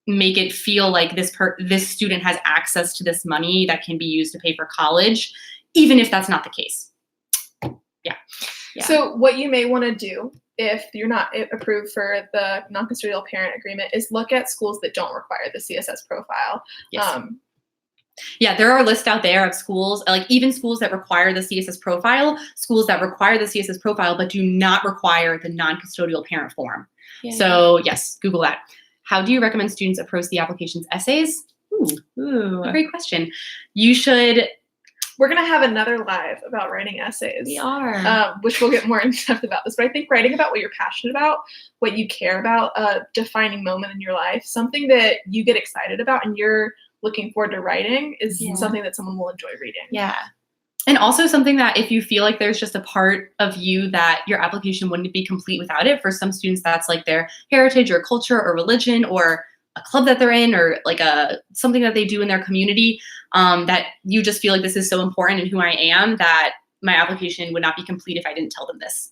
make it feel like this student has access to this money that can be used to pay for college, even if that's not the case. Yeah. So what you may want to do if you're not approved for the non-custodial parent agreement is look at schools that don't require the CSS profile. Yes. Yeah, there are lists out there of schools, like even schools that require the CSS profile, schools that require the CSS profile, but do not require the non-custodial parent form. Yeah. So yes, Google that. How do you recommend students approach the application's essays? Ooh. Great question. You should. We're going to have another live about writing essays. We are. Which we'll get more in depth about this. But I think writing about what you're passionate about, what you care about, a defining moment in your life, something that you get excited about and you're looking forward to writing is something that someone will enjoy reading. Yeah. And also something that if you feel like there's just a part of you that your application wouldn't be complete without it. For some students, that's like their heritage or culture or religion or a club that they're in or like something that they do in their community, that you just feel like this is so important in who I am that my application would not be complete if I didn't tell them this.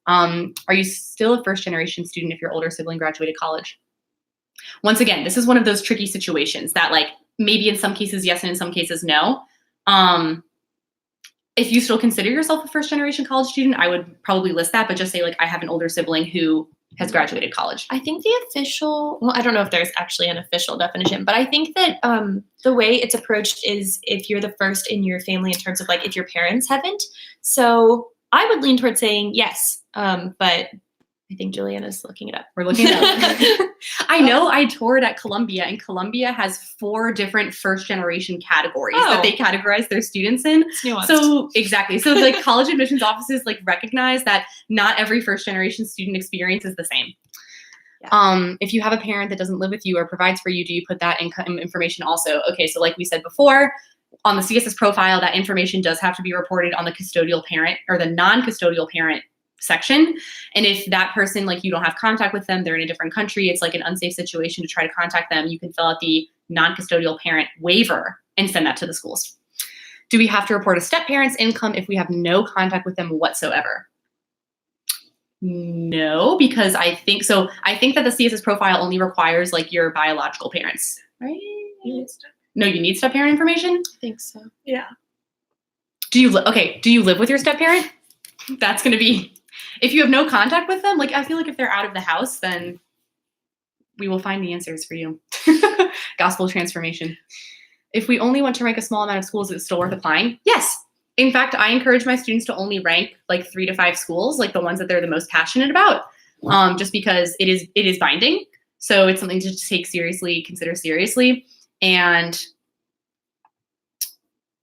Are you still a first generation student if your older sibling graduated college? Once again, this is one of those tricky situations that like maybe in some cases yes and in some cases no. If you still consider yourself a first generation college student, I would probably list that, but just say like I have an older sibling who has graduated college. I think the official, well, I don't know if there's actually an official definition, but I think that the way it's approached is if you're the first in your family in terms of like if your parents haven't. So I would lean towards saying yes, but I think Juliana's looking it up. We're looking it up. I know I toured at Columbia, and Columbia has 4 different first generation categories that they categorize their students in. So exactly. So the college admissions offices like recognize that not every first generation student experience is the same. Yeah. If you have a parent that doesn't live with you or provides for you, do you put that information also? Okay, so like we said before, on the CSS profile, that information does have to be reported on the custodial parent or the non-custodial parent section. And if that person, like you don't have contact with them, they're in a different country, it's like an unsafe situation to try to contact them, you can fill out the non-custodial parent waiver and send that to the schools. Do we have to report a step parent's income if we have no contact with them whatsoever? No, because I think that the CSS profile only requires like your biological parents, right? No, you need step parent information? I think so. Yeah. Do you live with your step parent? That's going to be, if you have no contact with them, like I feel like if they're out of the house, then we will find the answers for you. Gospel transformation. If we only want to rank a small amount of schools, is it still worth applying? Yes. In fact, I encourage my students to only rank like 3 to 5 schools, like the ones that they're the most passionate about, just because it is binding. So it's something to take seriously, consider seriously. And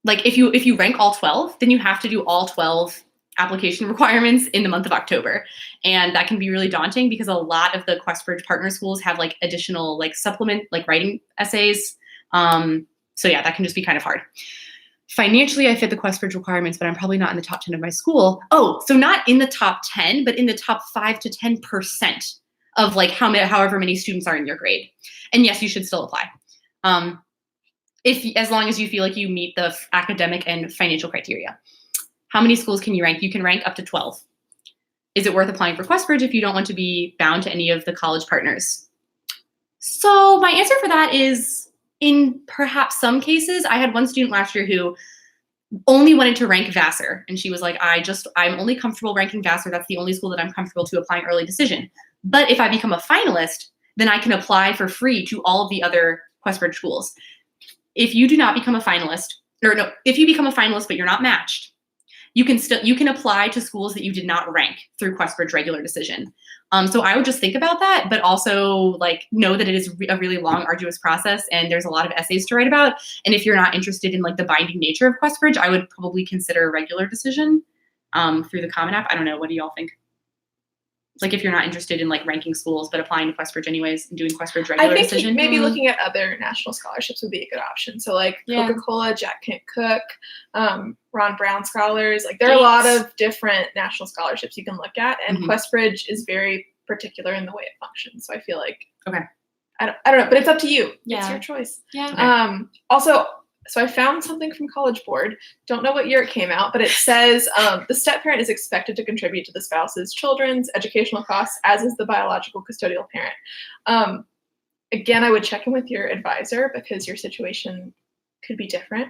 like if you rank all 12, then you have to do all 12 application requirements in the month of October. And that can be really daunting because a lot of the QuestBridge partner schools have like additional like supplement, like writing essays. So yeah, that can just be kind of hard. Financially, I fit the QuestBridge requirements, but I'm probably not in the top 10 of my school. Oh, so not in the top 10, but in the top 5 to 10% of like however many students are in your grade. And yes, you should still apply. As long as you feel like you meet the academic and financial criteria. How many schools can you rank? You can rank up to 12. Is it worth applying for QuestBridge if you don't want to be bound to any of the college partners? So my answer for that is, in perhaps some cases, I had one student last year who only wanted to rank Vassar. And she was like, I'm only comfortable ranking Vassar. That's the only school that I'm comfortable to applying early decision. But if I become a finalist, then I can apply for free to all of the other QuestBridge schools. If you do not become a finalist, if you become a finalist but you're not matched, you can apply to schools that you did not rank through QuestBridge regular decision. So I would just think about that, but also like know that it is a really long, arduous process, and there's a lot of essays to write about. And if you're not interested in like the binding nature of QuestBridge, I would probably consider a regular decision through the Common App. I don't know. What do y'all think? Like if you're not interested in like ranking schools, but applying to QuestBridge anyways and doing QuestBridge regular decision. I think maybe looking at other national scholarships would be a good option. So like Coca-Cola, Jack Kent Cooke, Ron Brown Scholars, like there are a lot of different national scholarships you can look at, and QuestBridge is very particular in the way it functions. So I feel like, I don't know, but it's up to you. Yeah. It's your choice. Yeah. Also, so I found something from College Board. Don't know what year it came out, but it says the step parent is expected to contribute to the spouse's children's educational costs, as is the biological custodial parent. Again, I would check in with your advisor because your situation could be different.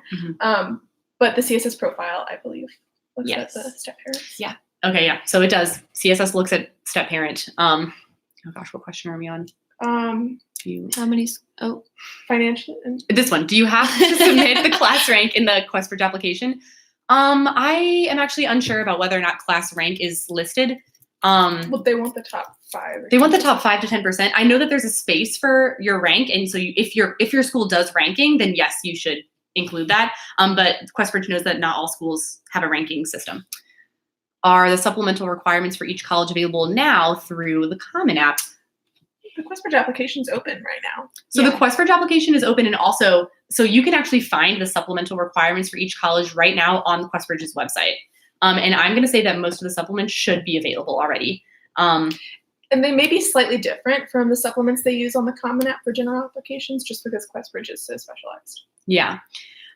But the CSS profile, I believe, looks at the step parents. Yeah. Okay, yeah. So it does. CSS looks at step parent. Oh gosh, what question are we on? How many? Financial. This one. Do you have to submit the class rank in the QuestBridge application? I am actually unsure about whether or not class rank is listed. Well, they want the top 5. They want the top 5 to 10%. I know that there's a space for your rank, and so if your school does ranking, then yes, you should include that. But QuestBridge knows that not all schools have a ranking system. Are the supplemental requirements for each college available now through the Common App? The QuestBridge application is open right now. So the QuestBridge application is open, and also, so you can actually find the supplemental requirements for each college right now on the QuestBridge's website. And I'm going to say that most of the supplements should be available already. And they may be slightly different from the supplements they use on the Common App for general applications, just because QuestBridge is so specialized. Yeah.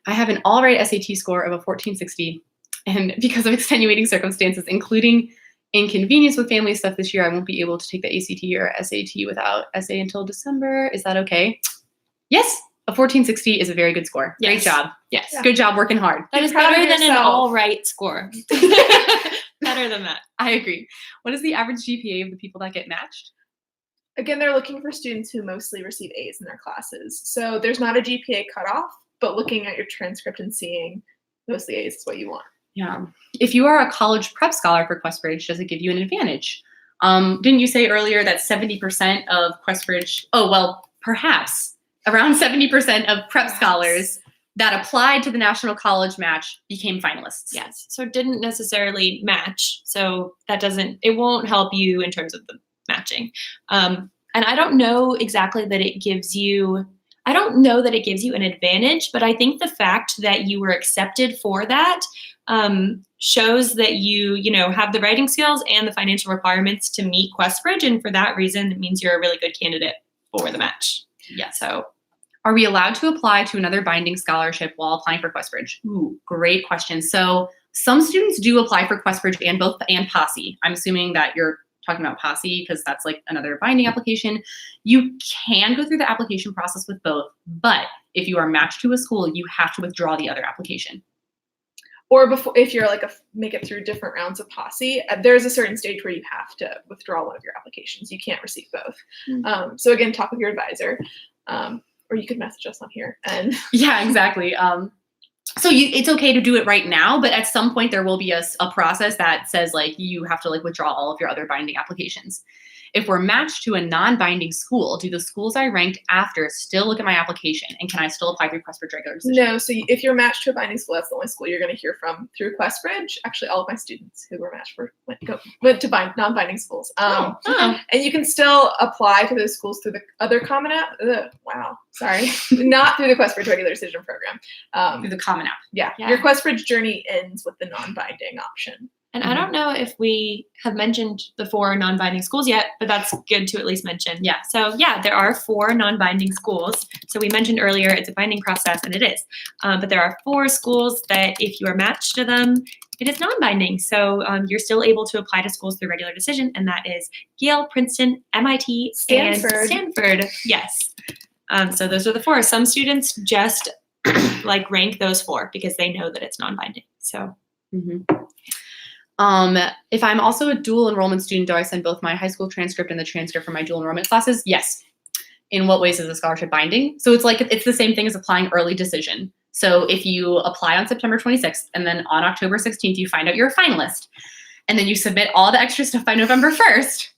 I have an all-right SAT score of a 1460, and because of extenuating circumstances, including inconvenience with family stuff this year, I won't be able to take the ACT or SAT without essay until December. Is that okay? Yes, a 1460 is a very good score. Yes. Great job. Yes. Yeah. Good job working hard. That is better than an all right score. Better than that. I agree. What is the average GPA of the people that get matched? Again, they're looking for students who mostly receive A's in their classes. So there's not a GPA cutoff, but looking at your transcript and seeing mostly A's is what you want. Yeah. If you are a college prep scholar for QuestBridge, does it give you an advantage? Didn't you say earlier that 70% of QuestBridge, perhaps around 70% of prep scholars that applied to the National College Match became finalists? Yes. So it didn't necessarily match. So it won't help you in terms of the matching. And I don't know exactly that it gives you an advantage, but I think the fact that you were accepted for that shows that you have the writing skills and the financial requirements to meet QuestBridge, and for that reason, it means you're a really good candidate for the match. Yeah. So Are we allowed to apply to another binding scholarship while applying for QuestBridge? Ooh, great question. So some students do apply for QuestBridge and Posse. I'm assuming that you're talking about Posse because that's like another binding application. You can go through the application process with both, but if you are matched to a school, you have to withdraw the other application. Or before, if you're like make it through different rounds of Posse, there's a certain stage where you have to withdraw one of your applications. You can't receive both. So again, talk with your advisor, or you could message us on here. And yeah, exactly. So it's okay to do it right now, but at some point there will be a process that says like you have to like withdraw all of your other binding applications. If we're matched to a non-binding school, do the schools I ranked after still look at my application? And can I still apply through QuestBridge regular decision? No, so if you're matched to a binding school, that's the only school you're going to hear from through QuestBridge. Actually, all of my students who were matched went to non-binding schools. And you can still apply to those schools through the other Common App. Wow, sorry. Not through the QuestBridge regular decision program. Through the Common App. Yeah, your QuestBridge journey ends with the non-binding option. And I don't know if we have mentioned the 4 non-binding schools yet, but that's good to at least mention. Yeah. So yeah, there are 4 non-binding schools. So we mentioned earlier it's a binding process, and it is. But there are 4 schools that if you are matched to them, it is non-binding. So you're still able to apply to schools through regular decision, and that is Yale, Princeton, MIT, Stanford. and Stanford. Yes. So those are the 4. Some students just like rank those 4 because they know that it's non-binding. So. If I'm also a dual enrollment student, do I send both my high school transcript and the transcript for my dual enrollment classes? Yes. In what ways is the scholarship binding? So it's the same thing as applying early decision. So if you apply on September 26th and then on October 16th, you find out you're a finalist, and then you submit all the extra stuff by November 1st.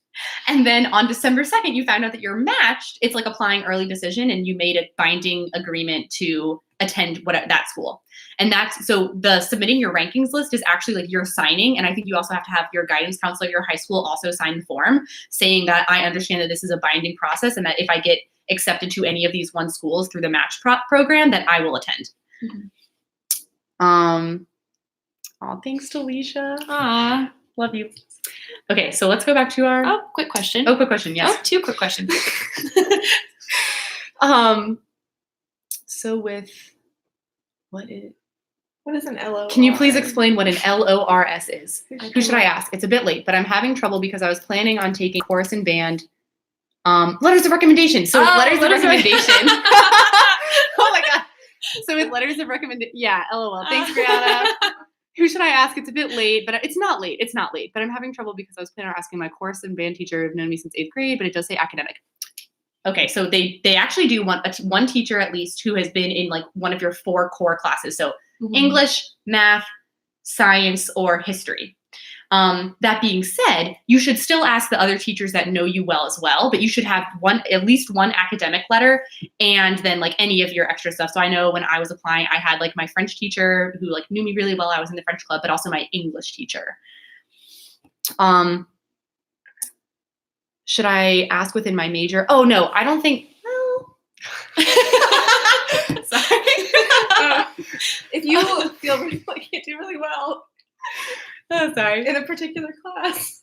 And then on December 2nd, you found out that you're matched. It's like applying early decision and you made a binding agreement to attend that school. And so the submitting your rankings list is actually like you're signing. And I think you also have to have your guidance counselor at your high school also sign the form saying that I understand that this is a binding process and that if I get accepted to any of these 1 schools through the match program, that I will attend. Thanks to Alicia. Aw, love you. Okay, so let's go back to our... Oh, quick question. Oh, quick question, yes. Oh, 2 quick questions. So with... What is an LOR? Can you please explain what an LORS is? Who should I ask? It's a bit late, but I'm having trouble because I was planning on taking chorus and band letters of recommendation. So letters of recommendation. Oh my God. So with letters of recommendation. Yeah, LOL. Thanks, Brianna. Who should I ask? It's a bit late, but it's not late. It's not late, but I'm having trouble because I was planning on asking my chorus and band teacher who've known me since 8th grade, but it does say academic. Okay, so they actually do want one teacher at least who has been in like one of your 4 core classes. So English, math, science, or history. That being said, you should still ask the other teachers that know you well as well, but you should have at least one academic letter and then like any of your extra stuff. So I know when I was applying, I had like my French teacher who like knew me really well. I was in the French club, but also my English teacher. Should I ask within my major? Oh no, I don't think, well. Sorry. If you feel like you do really well sorry. in a particular class,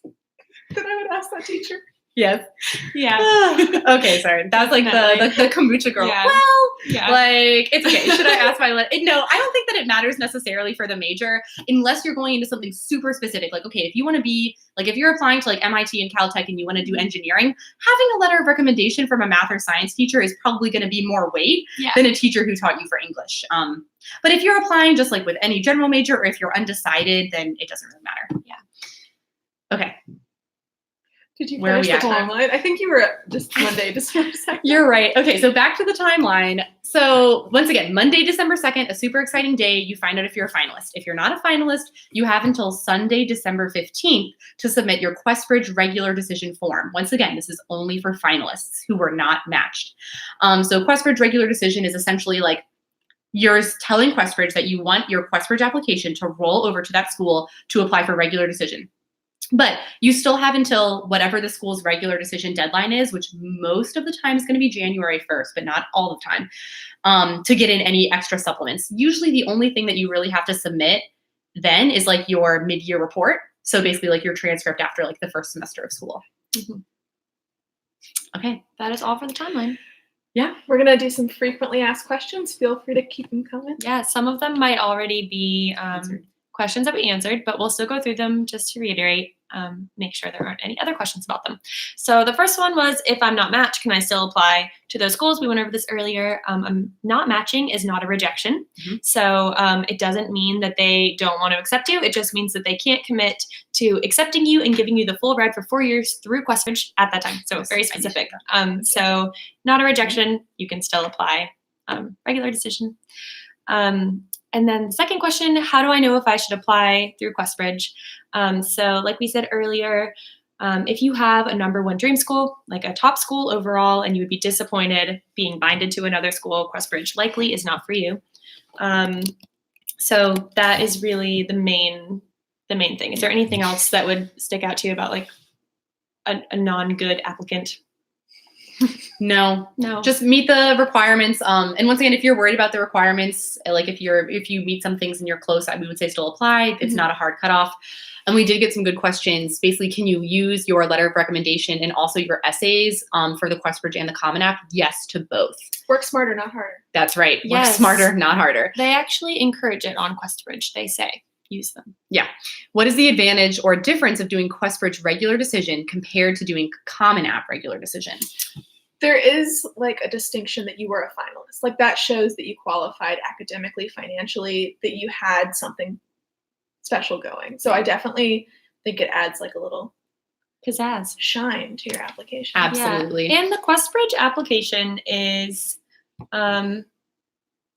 then I would ask that teacher. Yes. Yeah. Okay, sorry. That was like the kombucha girl. Yeah. Well, Yeah. like, it's okay. Should I ask my... No, I don't think that it matters necessarily for the major unless you're going into something super specific. Like, okay, if you want to be... Like, if you're applying to, like, MIT and Caltech and you want to do engineering, having a letter of recommendation from a math or science teacher is probably going to be more weight than a teacher who taught you for English. But if you're applying just, like, with any general major or if you're undecided, then it doesn't really matter. Yeah. Okay. Did you Where are finish we the at? timeline? I think you were at just Monday, December 2nd. You're right. Okay, so back to the timeline. So once again, Monday, December 2nd, a super exciting day. You find out if you're a finalist. If you're not a finalist, you have until Sunday, December 15th to submit your QuestBridge regular decision form. Once again, this is only for finalists who were not matched. So QuestBridge regular decision is essentially like you're telling QuestBridge that you want your QuestBridge application to roll over to that school to apply for regular decision. But you still have until whatever the school's regular decision deadline is, which most of the time is going to be January 1st, but not all the time, to get in any extra supplements. Usually the only thing that you really have to submit then is like your mid-year report. So basically like your transcript after like the first semester of school. Mm-hmm. Okay. That is all for the timeline. Yeah. We're going to do some frequently asked questions. Feel free to keep them coming. Yeah, some of them might already be questions that we answered, but we'll still go through them just to reiterate, make sure there aren't any other questions about them. So the first one was, if I'm not matched, can I still apply to those schools? We went over this earlier. Not matching is not a rejection. So it doesn't mean that they don't want to accept you. It just means that they can't commit to accepting you and giving you the full ride for 4 years through QuestBridge at that time. So very specific. So not a rejection. You can still apply. Regular decision. And then the second question, how do I know if I should apply through QuestBridge? So like we said earlier, if you have a #1 dream school, like a top school overall, and you would be disappointed being binded to another school, QuestBridge likely is not for you. So that is really the main thing. Is there anything else that would stick out to you about like a non-good applicant? No. Just meet the requirements. And once again, if you're worried about the requirements, like if you meet some things and you're close, we would say still apply. It's not a hard cutoff. And we did get some good questions. Basically, can you use your letter of recommendation and also your essays for the QuestBridge and the Common App? Yes to both. Work smarter, not harder. That's right. Yes. Work smarter, not harder. They actually encourage it on QuestBridge. They say use them. Yeah. What is the advantage or difference of doing QuestBridge regular decision compared to doing Common App regular decision? There is like a distinction that you were a finalist. Like that shows that you qualified academically, financially, that you had something special going. So I definitely think it adds like a little pizzazz, shine to your application. Absolutely. Yeah. And the QuestBridge application is,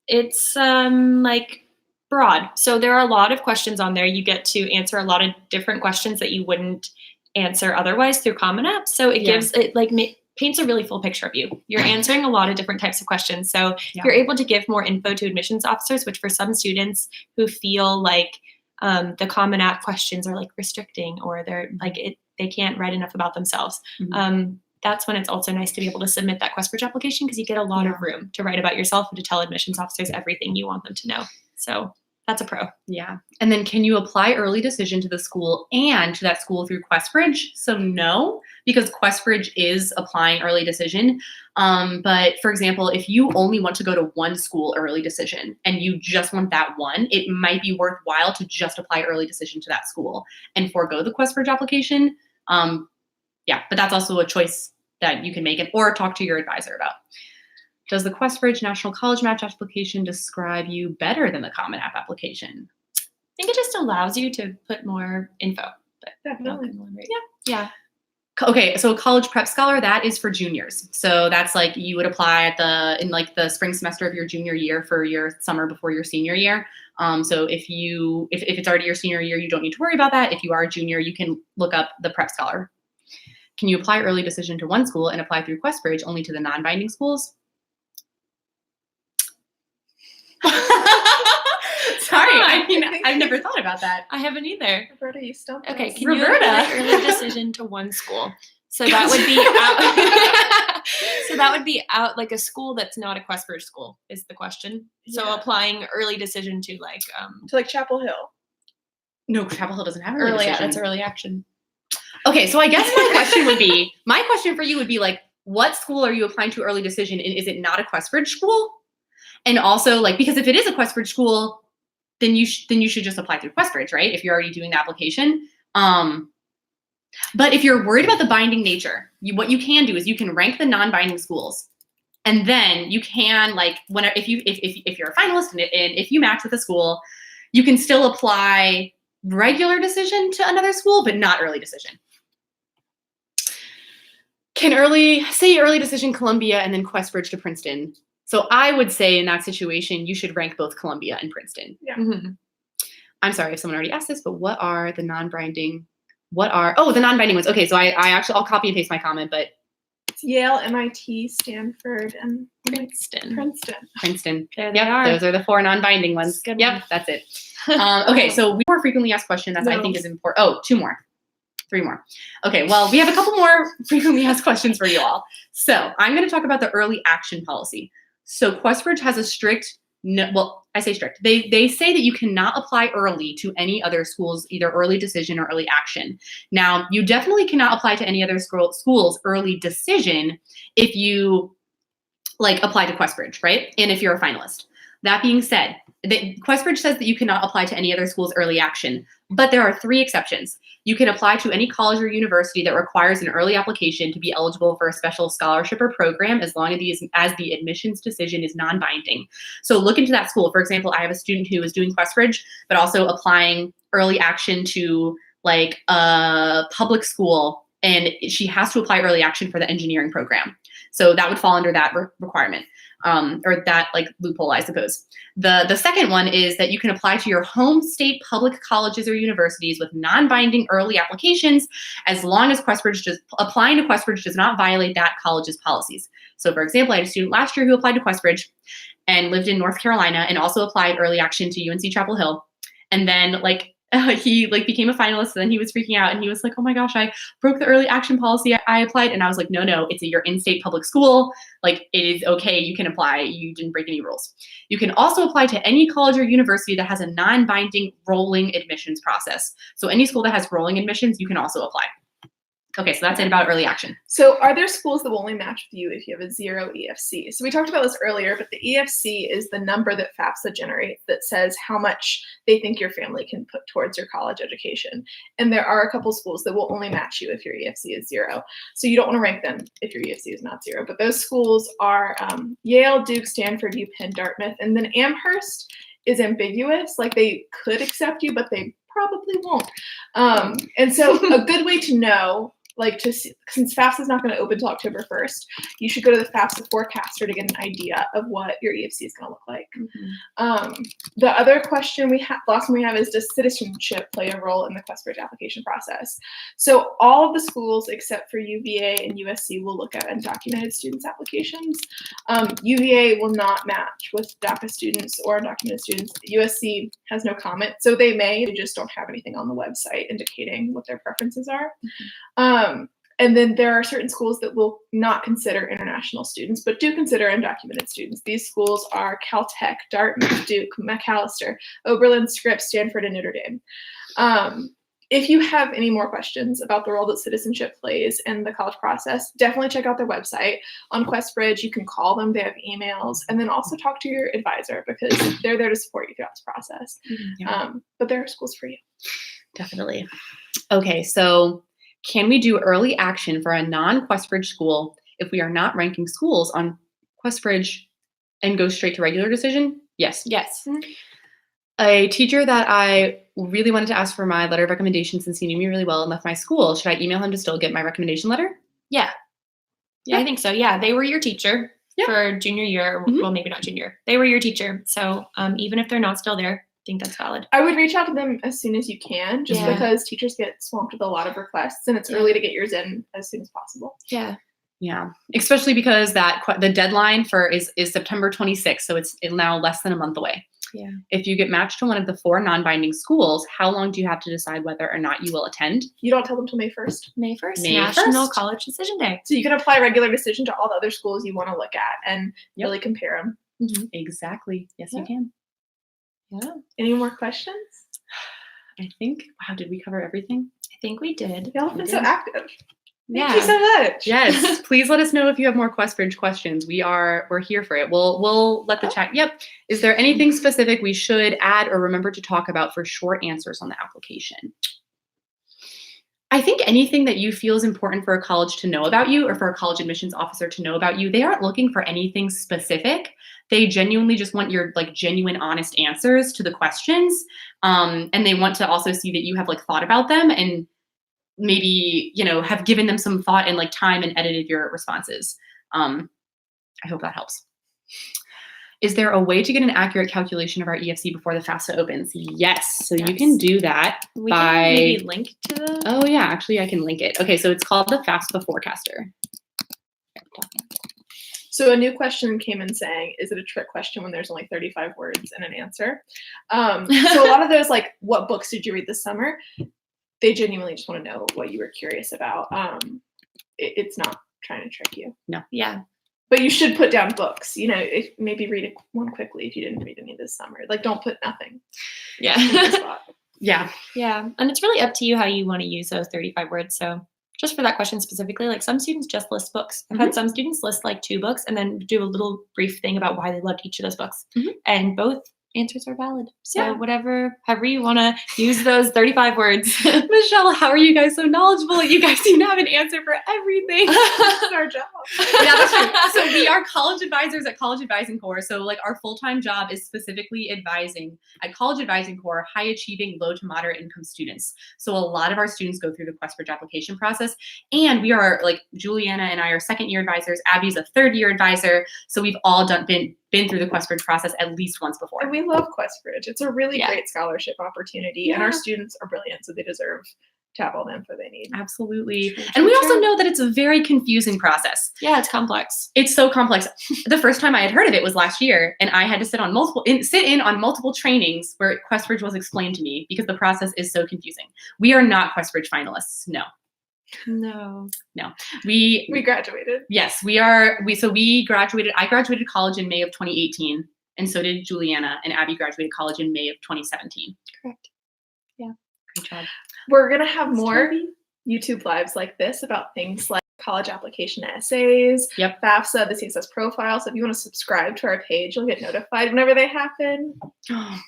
it's like broad. So there are a lot of questions on there. You get to answer a lot of different questions that you wouldn't answer otherwise through Common App. So it gives it like paints a really full picture of you. You're answering a lot of different types of questions. So you're able to give more info to admissions officers, which for some students who feel like the Common App questions are like restricting or they're like they can't write enough about themselves. That's when it's also nice to be able to submit that QuestBridge application because you get a lot of room to write about yourself and to tell admissions officers everything you want them to know. So that's a pro. Yeah. And then can you apply early decision to the school and to that school through QuestBridge? So no, because QuestBridge is applying early decision. But for example, if you only want to go to one school early decision and you just want that one, it might be worthwhile to just apply early decision to that school and forego the QuestBridge application. Yeah, but that's also a choice that you can make or talk to your advisor about. Does the QuestBridge National College Match application describe you better than the Common App application? I think it just allows you to put more info. But Definitely. Yeah. Okay, so College Prep Scholar, that is for juniors. So that's like you would apply in the spring semester of your junior year for your summer before your senior year. So if it's already your senior year, you don't need to worry about that. If you are a junior, you can look up the Prep Scholar. Can you apply early decision to one school and apply through QuestBridge only to the non-binding schools? Sorry, I've never thought about that. I haven't either. Roberta, you stumped Okay, us. can you apply early decision to one school? So that would be out. So that would be out like a school that's not a QuestBridge school is the question. So applying early decision to like Chapel Hill. No, Chapel Hill doesn't have early decision. That's early action. Okay, so I guess my question for you would be like, what school are you applying to early decision, and is it not a QuestBridge school? And also, like, because if it is a QuestBridge school, then you should just apply through QuestBridge, right? If you're already doing the application. But if you're worried about the binding nature, what you can do is you can rank the non-binding schools, and then you can if you're a finalist and if you match with a school, you can still apply regular decision to another school, but not early decision. Can early decision Columbia and then QuestBridge to Princeton. So I would say in that situation, you should rank both Columbia and Princeton. Yeah. Mm-hmm. I'm sorry if someone already asked this, but what are the non-binding? The non-binding ones? Okay, so I'll copy and paste my comment, but it's Yale, MIT, Stanford, and Princeton. Princeton. There they are. Those are the 4 non-binding ones. Good yep, one. That's it. Okay, so more frequently asked question that I think is important. Oh, 2 more. 3 more. Okay, well, we have a couple more frequently asked questions for you all. So I'm going to talk about the early action policy. So QuestBridge has a strict, I say strict. They say that you cannot apply early to any other schools, either early decision or early action. Now, you definitely cannot apply to any other schools early decision if you like apply to QuestBridge, right? And if you're a finalist. That being said, QuestBridge says that you cannot apply to any other school's early action, but there are 3 exceptions. You can apply to any college or university that requires an early application to be eligible for a special scholarship or program as long as the admissions decision is non-binding. So look into that school. For example, I have a student who is doing QuestBridge, but also applying early action to like a public school, and she has to apply early action for the engineering program. So that would fall under that requirement, or that like loophole, I suppose. The second one is that you can apply to your home state public colleges or universities with non-binding early applications as long as applying to QuestBridge does not violate that college's policies. So for example, I had a student last year who applied to QuestBridge and lived in North Carolina and also applied early action to UNC Chapel Hill. And then he became a finalist, and then he was freaking out and he was like, oh my gosh, I broke the early action policy. I applied. And I was like, no, it's your in-state public school. Like, it is okay. You can apply. You didn't break any rules. You can also apply to any college or university that has a non-binding rolling admissions process. So any school that has rolling admissions, you can also apply. Okay, so that's it about early action. So are there schools that will only match with you if you have a 0 EFC? So we talked about this earlier, but the EFC is the number that FAFSA generates that says how much they think your family can put towards your college education. And there are a couple schools that will only match you if your EFC is 0. So you don't want to rank them if your EFC is not 0. But those schools are Yale, Duke, Stanford, UPenn, Dartmouth. And then Amherst is ambiguous. Like, they could accept you, but they probably won't. And so a good way to know, since FAFSA is not going to open until October 1st, you should go to the FAFSA forecaster to get an idea of what your EFC is going to look like. Mm-hmm. The other question last one we have is, does citizenship play a role in the QuestBridge application process? So all of the schools except for UVA and USC will look at undocumented students' applications. UVA will not match with DACA students or undocumented students. USC has no comment, so they just don't have anything on the website indicating what their preferences are. Mm-hmm. And then there are certain schools that will not consider international students, but do consider undocumented students. These schools are Caltech, Dartmouth, Duke, Macalester, Oberlin, Scripps, Stanford, and Notre Dame. If you have any more questions about the role that citizenship plays in the college process, definitely check out their website. On QuestBridge, you can call them, they have emails, and then also talk to your advisor because they're there to support you throughout this process. Mm-hmm. But there are schools for you. Definitely. Okay, so can we do early action for a non-QuestBridge school if we are not ranking schools on QuestBridge and go straight to regular decision? Yes. Yes. Mm-hmm. A teacher that I really wanted to ask for my letter of recommendation since he knew me really well and left my school, should I email him to still get my recommendation letter? Yeah, I think so. Yeah, they were your teacher for junior year. Mm-hmm. Well, maybe not junior. They were your teacher. So even if they're not still there, I think that's valid. I would reach out to them as soon as you can, just because teachers get swamped with a lot of requests, and it's early to get yours in as soon as possible. Yeah, especially because the deadline is September 26th, so it's now less than a month away. Yeah. If you get matched to one of the 4 non-binding schools, how long do you have to decide whether or not you will attend? You don't tell them till May 1st. May 1st, May National 1st. College Decision Day. So you can apply regular decision to all the other schools you want to look at and really compare them. Mm-hmm. Exactly. Yes, you can. Yeah. Any more questions? I think, wow, did we cover everything? I think we did. Y'all have been so active. Yeah. Thank you so much. Yes. Please let us know if you have more QuestBridge questions. We're here for it. We'll let the chat. Yep. Is there anything specific we should add or remember to talk about for short answers on the application? I think anything that you feel is important for a college to know about you or for a college admissions officer to know about you. They aren't looking for anything specific. They genuinely just want your genuine, honest answers to the questions. And they want to also see that you have thought about them and maybe, have given them some thought and time and edited your responses. I hope that helps. Is there a way to get an accurate calculation of our EFC before the FAFSA opens? Yes. So you can do that we by can maybe link to the. Oh yeah, actually I can link it. Okay, so it's called the FAFSA forecaster. So a new question came in saying, is it a trick question when there's only 35 words and an answer? So a lot of those, what books did you read this summer? They genuinely just want to know what you were curious about. It's not trying to trick you. No. Yeah. But you should put down books. Maybe read one quickly if you didn't read any this summer. Don't put nothing. Yeah. Yeah. Yeah. And it's really up to you how you want to use those 35 words. So just for that question specifically, like some students just list books. I've had some students list like 2 books and then do a little brief thing about why they loved each of those books. And both answers are valid. So however you want to use those 35 words. Michelle, how are you guys so knowledgeable? You guys seem to have an answer for everything. That's our job. Yeah, that's true. So we are college advisors at College Advising Corps. So like our full-time job is specifically advising at College Advising Corps high achieving, low to moderate income students. So a lot of our students go through the QuestBridge application process, and we are like Juliana and I are second year advisors. Abby's a third year advisor. So we've all been through the QuestBridge process at least once before. And we love QuestBridge. It's a really great scholarship opportunity, and our students are brilliant, so they deserve to have all the info they need. Absolutely. And we also know that it's a very confusing process. Yeah, it's complex. It's so complex. The first time I had heard of it was last year, and I had to sit in on multiple trainings where QuestBridge was explained to me because the process is so confusing. We are not QuestBridge finalists. No. We graduated. Yes, we are. We graduated. I graduated college in May of 2018, and so did Juliana, and Abby graduated college in May of 2017. Correct. Yeah. Great job. We're gonna have more YouTube lives like this about things like college application essays, FAFSA, the CSS profile. So if you want to subscribe to our page, you'll get notified whenever they happen.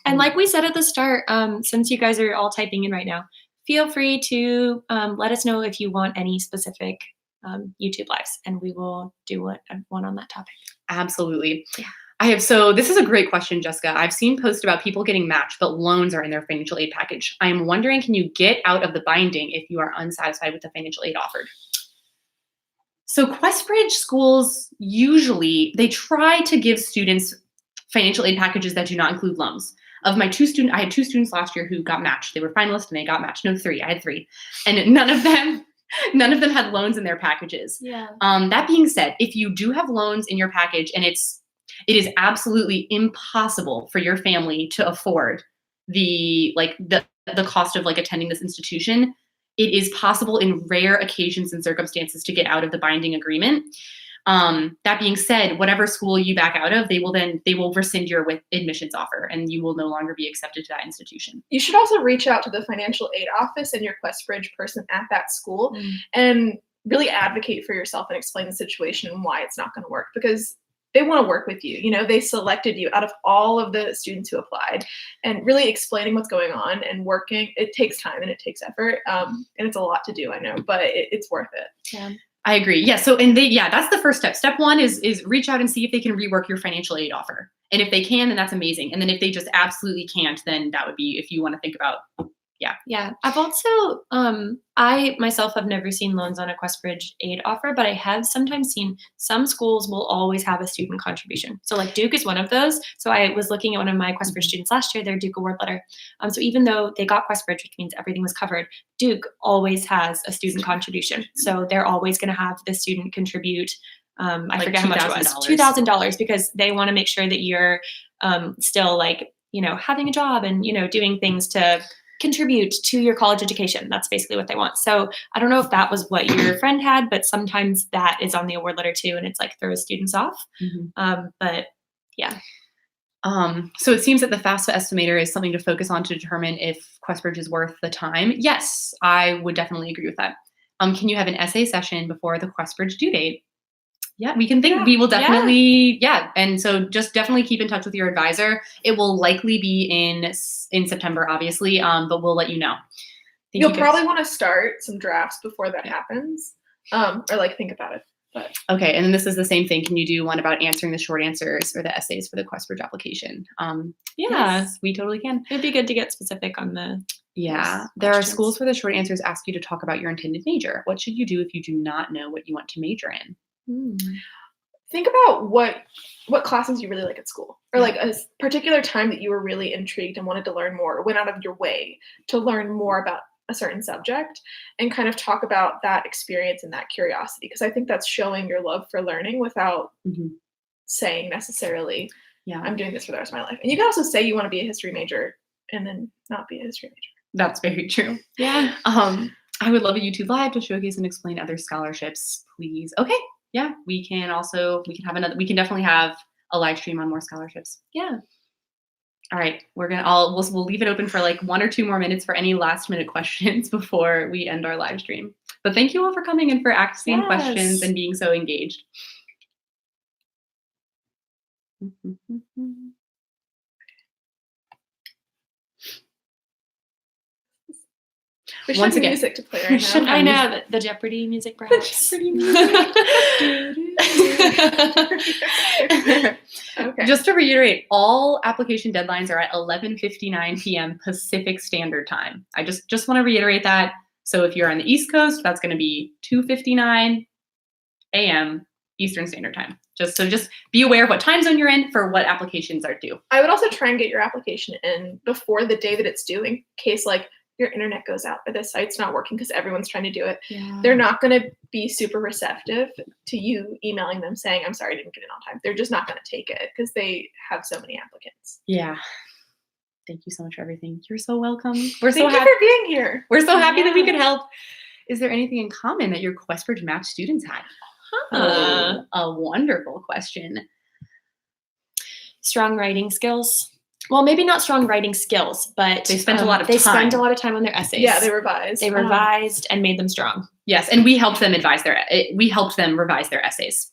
And like we said at the start, since you guys are all typing in right now, feel free to let us know if you want any specific YouTube lives, and we will do one on that topic. Absolutely. Yeah. This is a great question, Jessica. I've seen posts about people getting matched, but loans are in their financial aid package. I am wondering, can you get out of the binding if you are unsatisfied with the financial aid offered? So QuestBridge schools they try to give students financial aid packages that do not include loans. I had 2 students last year who got matched. They were finalists and they got matched. No, 3. I had 3, and none of them had loans in their packages. Yeah. That being said, if you do have loans in your package and it is absolutely impossible for your family to afford the cost of attending this institution, it is possible in rare occasions and circumstances to get out of the binding agreement. That being said, whatever school you back out of, they will rescind your admissions offer, and you will no longer be accepted to that institution. You should also reach out to the financial aid office and your QuestBridge person at that school and really advocate for yourself and explain the situation and why it's not going to work, because they want to work with you. You know, they selected you out of all of the students who applied, and really explaining what's going on and working. It takes time and it takes effort. And it's a lot to do, I know, but it's worth it. Yeah. I agree. Yeah. So, that's the first step. Step 1 is reach out and see if they can rework your financial aid offer. And if they can, then that's amazing. And then if they just absolutely can't, then that would be if you want to think about. Yeah. I've also, I myself have never seen loans on a QuestBridge aid offer, but I have sometimes seen some schools will always have a student contribution. So like Duke is one of those. So I was looking at one of my QuestBridge students last year, their Duke award letter. So even though they got QuestBridge, which means everything was covered, Duke always has a student contribution. So they're always going to have the student contribute. I forget how much it was, $2,000, because they want to make sure that you're still having a job and, doing things to contribute to your college education. That's basically what they want. So I don't know if that was what your friend had, but sometimes that is on the award letter too, and it's throws students off. But yeah. So it seems that the FAFSA estimator is something to focus on to determine if QuestBridge is worth the time. Yes, I would definitely agree with that. Can you have an essay session before the QuestBridge due date? Yeah, we can think. We will definitely, and so just definitely keep in touch with your advisor. It will likely be in September, obviously, but we'll let you know. You'll probably want to start some drafts before that happens, or think about it. But okay, and then this is the same thing. Can you do one about answering the short answers or the essays for the QuestBridge application? Yes, we totally can. It'd be good to get specific on the. Yeah, there are schools where the short answers ask you to talk about your intended major. What should you do if you do not know what you want to major in? Think about what classes you really like at school, or a particular time that you were really intrigued and wanted to learn more, or went out of your way to learn more about a certain subject, and kind of talk about that experience and that curiosity, because I think that's showing your love for learning without saying necessarily, I'm doing this for the rest of my life. And you can also say you want to be a history major and then not be a history major. That's very true. Yeah. I would love a YouTube live to showcase and explain other scholarships, please. Okay. Yeah, we can definitely have a live stream on more scholarships. Yeah. All right, we'll leave it open for 1 or 2 more minutes for any last minute questions before we end our live stream. But thank you all for coming and for asking Yes. questions and being so engaged. We should Once have again, music to play we right should now. I know, the Jeopardy music, perhaps. Jeopardy music. Okay. Just to reiterate, all application deadlines are at 11:59 p.m. Pacific Standard Time. I just want to reiterate that. So if you're on the East Coast, that's going to be 2:59 a.m. Eastern Standard Time. Just be aware of what time zone you're in for what applications are due. I would also try and get your application in before the day that it's due, in case like your internet goes out or the site's not working because everyone's trying to do it. Yeah. They're not going to be super receptive to you emailing them saying, I'm sorry, I didn't get it on time. They're just not going to take it because they have so many applicants. Yeah. Thank you so much for everything. You're so welcome. We're so Thank you happy. for being here. We're so happy that we Yeah. could help. Is there anything in common that your QuestBridge match students had? A wonderful question. Strong writing skills. Well, maybe not strong writing skills, but They spent a lot of they time. spent a lot of time on their essays. Yeah, they revised. They revised and made them strong. Yes, and we helped them revise their essays.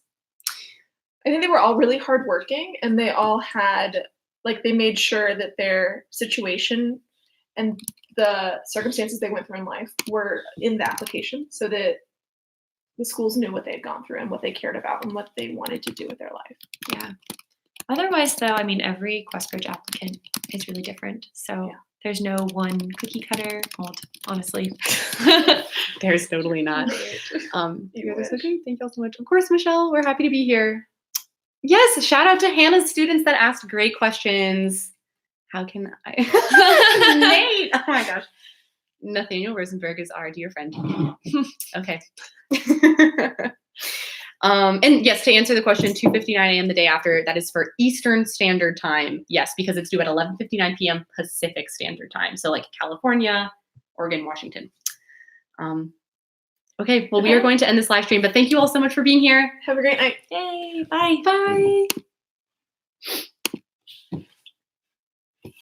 I think they were all really hardworking, and they all had, like, they made sure that their situation and the circumstances they went through in life were in the application so that the schools knew what they had gone through and what they cared about and what they wanted to do with their life. Yeah. Otherwise, though, I mean, every QuestBridge applicant is really different. So Yeah. there's no one cookie cutter. Well, honestly. There's totally not. You guys are so wish. great. Thank you all so much. Of course, Michelle, we're happy to be here. Yes, shout out to Hannah's students that asked great questions. How can I? Nate! Oh my gosh. Nathaniel Rosenberg is our dear friend. Okay. And yes, to answer the question, 2:59 a.m. the day after, that is for Eastern Standard Time. Yes, because it's due at 11:59 p.m. Pacific Standard Time. So like California, Oregon, Washington. Okay, well, we are going to end this live stream, but thank you all so much for being here. Have a great night. Yay. Bye. Bye.